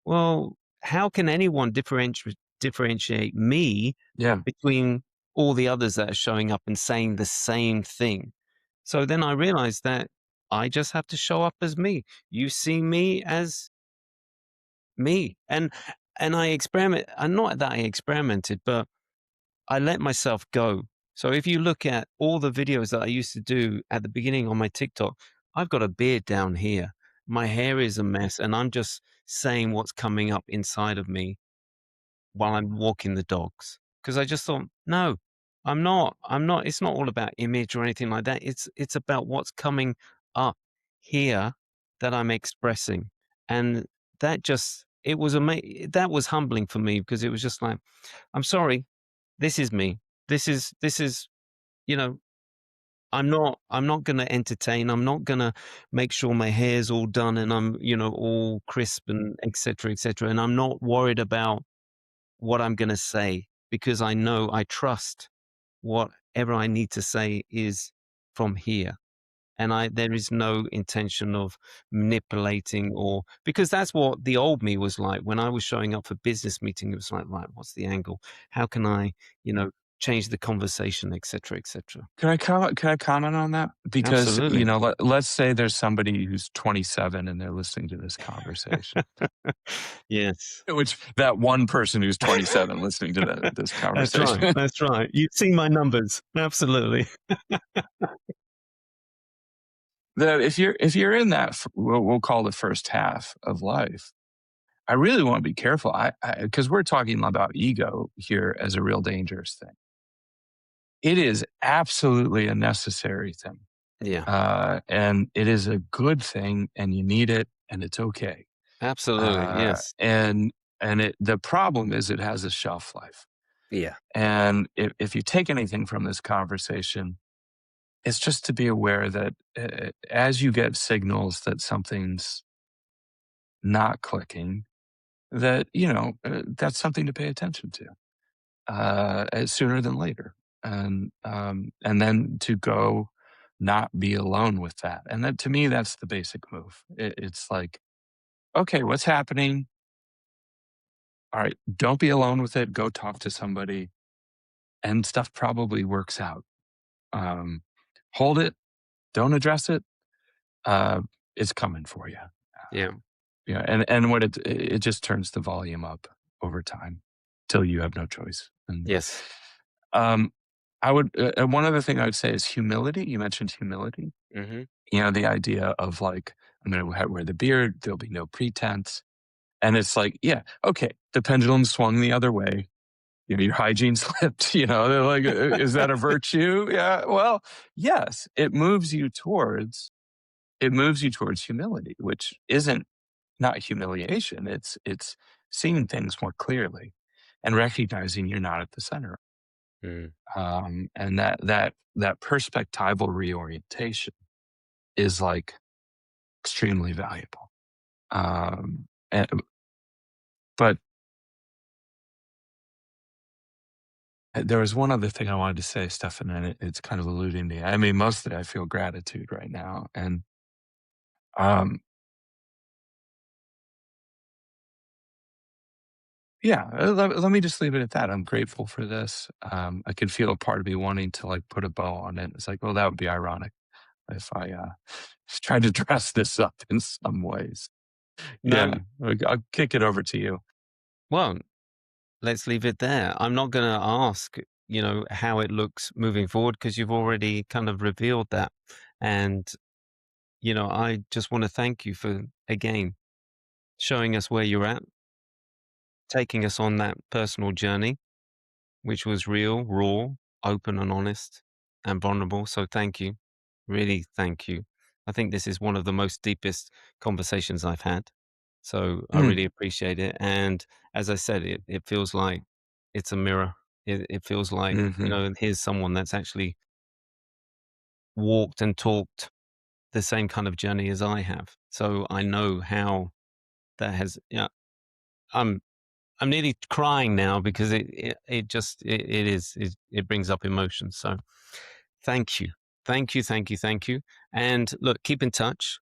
well, how can anyone differentiate me yeah. between all the others that are showing up and saying the same thing? So then I realized that I just have to show up as me. You see me as me. And I experiment and not that I experimented, but I let myself go. So if you look at all the videos that I used to do at the beginning on my TikTok, I've got a beard down here. My hair is a mess, and I'm just saying what's coming up inside of me while I'm walking the dogs. Because I just thought, no, I'm not. It's not all about image or anything like that. It's about what's coming up here that I'm expressing, and that just it was that was humbling for me because it was just like, I'm sorry, this is me. This is, you know, I'm not gonna entertain. I'm not gonna make sure my hair's all done and I'm, all crisp and et cetera, et cetera. And I'm not worried about what I'm gonna say because I trust whatever I need to say is from here. And there is no intention of manipulating or because that's what the old me was like when I was showing up for business meeting. It was like, right, what's the angle? How can I, you know, change the conversation, et cetera, et cetera. Can I comment on that? Because, Absolutely. let's say there's somebody who's 27 and they're listening to this conversation, Yes. which that one person who's 27 listening to this That's right. conversation, That's right. You've seen my numbers. Absolutely. that if you're in that, we'll call the first half of life, I really want to be careful. Because we're talking about ego here as a real dangerous thing. It is absolutely a necessary thing. Yeah. And it is a good thing and you need it and it's okay. Absolutely. Uh, Yes. and the problem is it has a shelf life. Yeah. And if you take anything from this conversation, it's just to be aware that as you get signals that something's not clicking, that, that's something to pay attention to sooner than later. And then to go not be alone with that. And that to me, that's the basic move. It's like, okay, what's happening? All right, don't be alone with it. Go talk to somebody. and stuff probably works out. Um, Hold it, don't address it, uh, it's coming for you. Yeah. Yeah, and what it just turns the volume up over time till you have no choice. And Yes. um, I would one other thing I would say is humility. You mentioned humility. Mhm. You know, the idea of like, I'm going to wear the beard. There'll be no pretense. And it's like, yeah, okay, the pendulum swung the other way. You know, your hygiene slipped. You know, they're like, is that a virtue? Yeah. Well, yes, it moves you towards humility, which isn't not humiliation. It's seeing things more clearly and recognizing you're not at the center. Mm. And that perspectival reorientation is like extremely valuable. Um, and, but there was one other thing I wanted to say, Stefan, and it's kind of eluding me. I mean, mostly I feel gratitude right now, and um, yeah, let me just leave it at that. I'm grateful for this. I could feel a part of me wanting to like put a bow on it. It's like, well, that would be ironic if I tried to dress this up in some ways. No. Yeah, I'll kick it over to you. Well, let's leave it there. I'm not gonna ask, how it looks moving forward because you've already kind of revealed that. And, I just wanna thank you for, again, showing us where you're at, taking us on that personal journey, which was real, raw, open and honest and vulnerable. So thank you. Really thank you. I think this is one of the most deepest conversations I've had. So I Mm, really appreciate it. And as I said, it feels like it's a mirror. It feels like, mhm. here's someone that's actually walked and talked the same kind of journey as I have. So I know how that has, I'm I'm nearly crying now because it just it brings up emotions. So thank you, thank you, thank you, thank you. And look, keep in touch.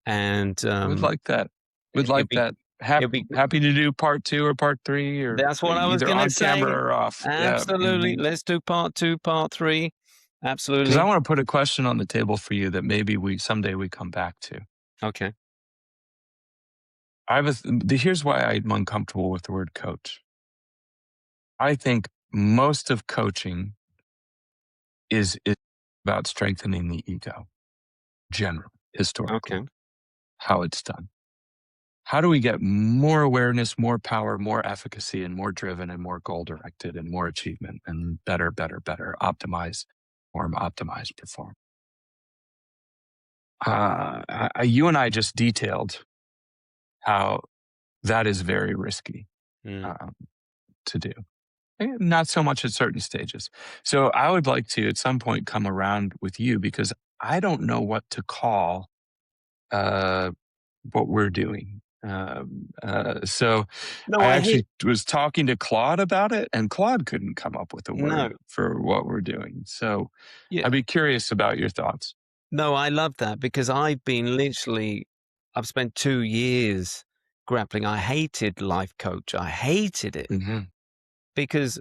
And Would like that. Would it'd like be that. it'd be Happy to do part 2 or part 3 or that's what I was either gonna on camera say. or off. Yeah, Absolutely. mhm. Let's do part two, part three. 'Cause I Absolutely. wanna put a question on the table for you that maybe we someday we come back to. Okay. I have a here's why I'm uncomfortable with the word coach. I think most of coaching is about strengthening the ego, generally, historically, Okay. how it's done. How do we get more awareness, more power, more efficacy, and more driven and more goal directed and more achievement and better, better, better, optimize, optimize, perform? You and I just detailed how that is very risky Mm. um, to do. Not so much at certain stages. So I would like to at some point come around with you because I don't know what to call uh, what we're doing. So No, I I hear. actually was talking to Claude about it, and Claude couldn't come up with a No. word for what we're doing. So I'd Yeah. be curious about your thoughts. No, I love that because I've spent 2 years grappling. I hated life coach. I hated it Hmm. because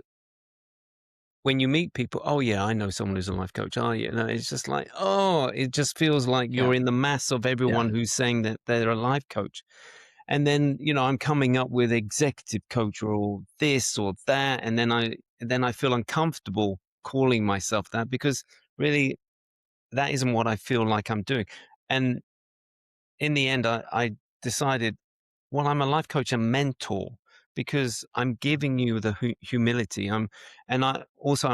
when you meet people, oh yeah, I know someone who's a life coach. Oh yeah, no, it's just like, oh, it just feels like Yeah, you're in the mass of yeah. everyone who's saying that they're a life coach. And then, I'm coming up with executive coach or this or that. And then I feel uncomfortable calling myself that because really that isn't what I feel like I'm doing. And in the end, I decided, well, I'm a life coach and mentor because I'm giving you the humility. I'm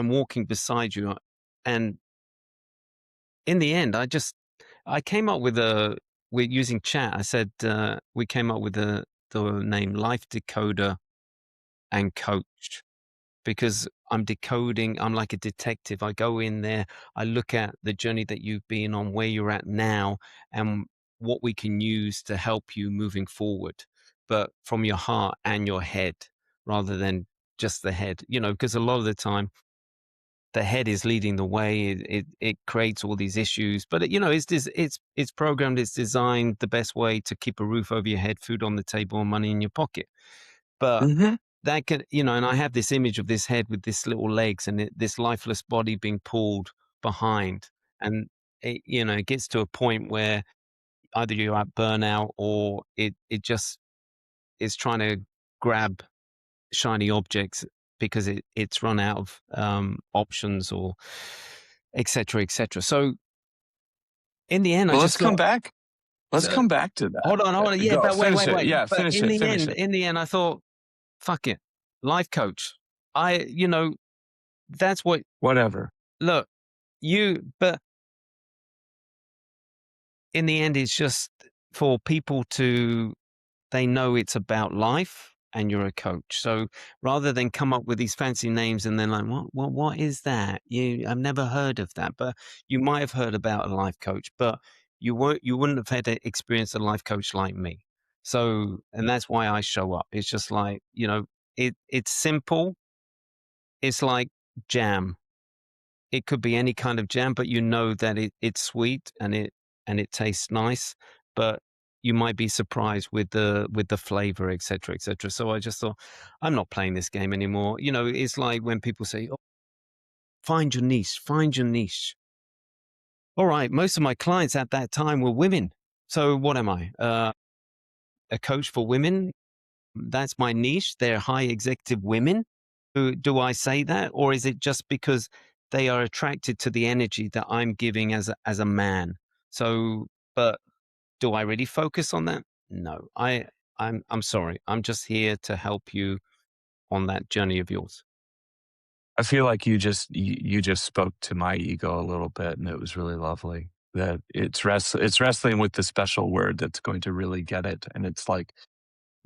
walking beside you. And in the end, I came up with we're using chat. I said, we came up with the name Life Decoder and Coach because I'm like a detective. I go in there, I look at the journey that you've been on, where you're at now, and what we can use to help you moving forward, but from your heart and your head rather than just the head, because a lot of the time the head is leading the way. It creates all these issues, but it's programmed, it's designed the best way to keep a roof over your head, food on the table, and money in your pocket. But Hmm. that can, and I have this image of this head with this little legs and this lifeless body being pulled behind, and it gets to a point where either you're at burnout or it just is trying to grab shiny objects because it's run out of options or etc etc. So in the end, I Well, let's just come thought, back. Let's so, come back to that. hold on, yeah, Go but wait, finish wait, it. wait. Yeah, But finish it. Finish it. in the end, I thought, fuck it, life coach. That's what. Whatever. Look, but in the end, it's just for people to, they know it's about life and you're a coach. So rather than come up with these fancy names and then like, what is that? I've never heard of that, but you might have heard about a life coach, but you wouldn't have had to experience a life coach like me. So, and that's why I show up. It's just like, it's simple. It's like jam. It could be any kind of jam, but you know that it's sweet and it tastes nice, but you might be surprised with the flavor, et cetera, et cetera. So I just thought, I'm not playing this game anymore. It's like when people say, "Oh, find your niche, find your niche." All right, most of my clients at that time were women. So what am I? A coach for women? That's my niche. They're high executive women. Do I say that, or is it just because they are attracted to the energy that I'm giving as a man? So, but do I really focus on that? No, I'm sorry. I'm just here to help you on that journey of yours. I feel like you just spoke to my ego a little bit, and it was really lovely. That it's wrestling with the special word that's going to really get it, and it's like,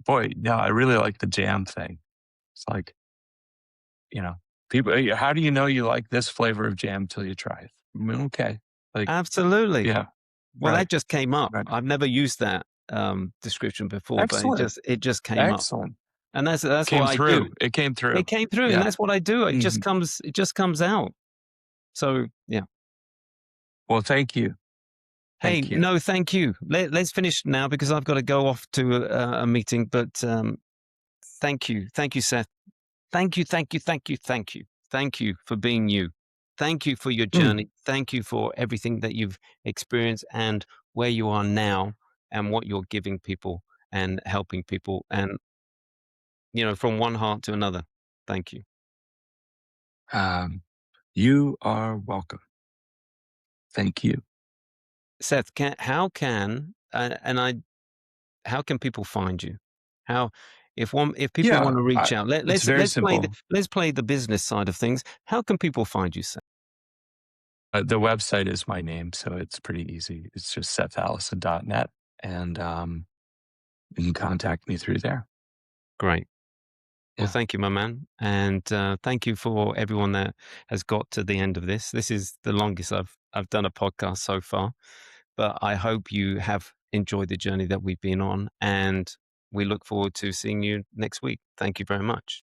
boy, yeah, I really like the jam thing. It's like, you know, people. How do you know you like this flavor of jam till you try it? I mean, okay, like, Absolutely. yeah, Well, right, that just came up. right. I've never used that description before, but Excellent, it just came up, excellent. and that's what Came I do. through. It came through. It came through, and Yeah. that's what I do. Mhm. It just comes out. So yeah. Well, thank you. Hey, Thank you. no, thank you. Let's finish now because I've got to go off to a meeting. But thank you, Seth. Thank you, thank you, thank you, thank you, thank you for being you. Thank you for your Mm. journey. Thank you for everything that you've experienced and where you are now and what you're giving people and helping people. And from one heart to another. Thank you, Um, you are welcome. Thank you. Seth. How can and I how can people find you? How if people Yeah, want to reach out, it's very simple. let's play the business side of things. How can people find you, Seth? The website is my name, so it's pretty easy. It's just sethallison.net, and you can contact me through there. Great. Well, Yeah. thank you, my man, and thank you for everyone that has got to the end of this. This is the longest I've done a podcast so far, but I hope you have enjoyed the journey that we've been on, and we look forward to seeing you next week. Thank you very much.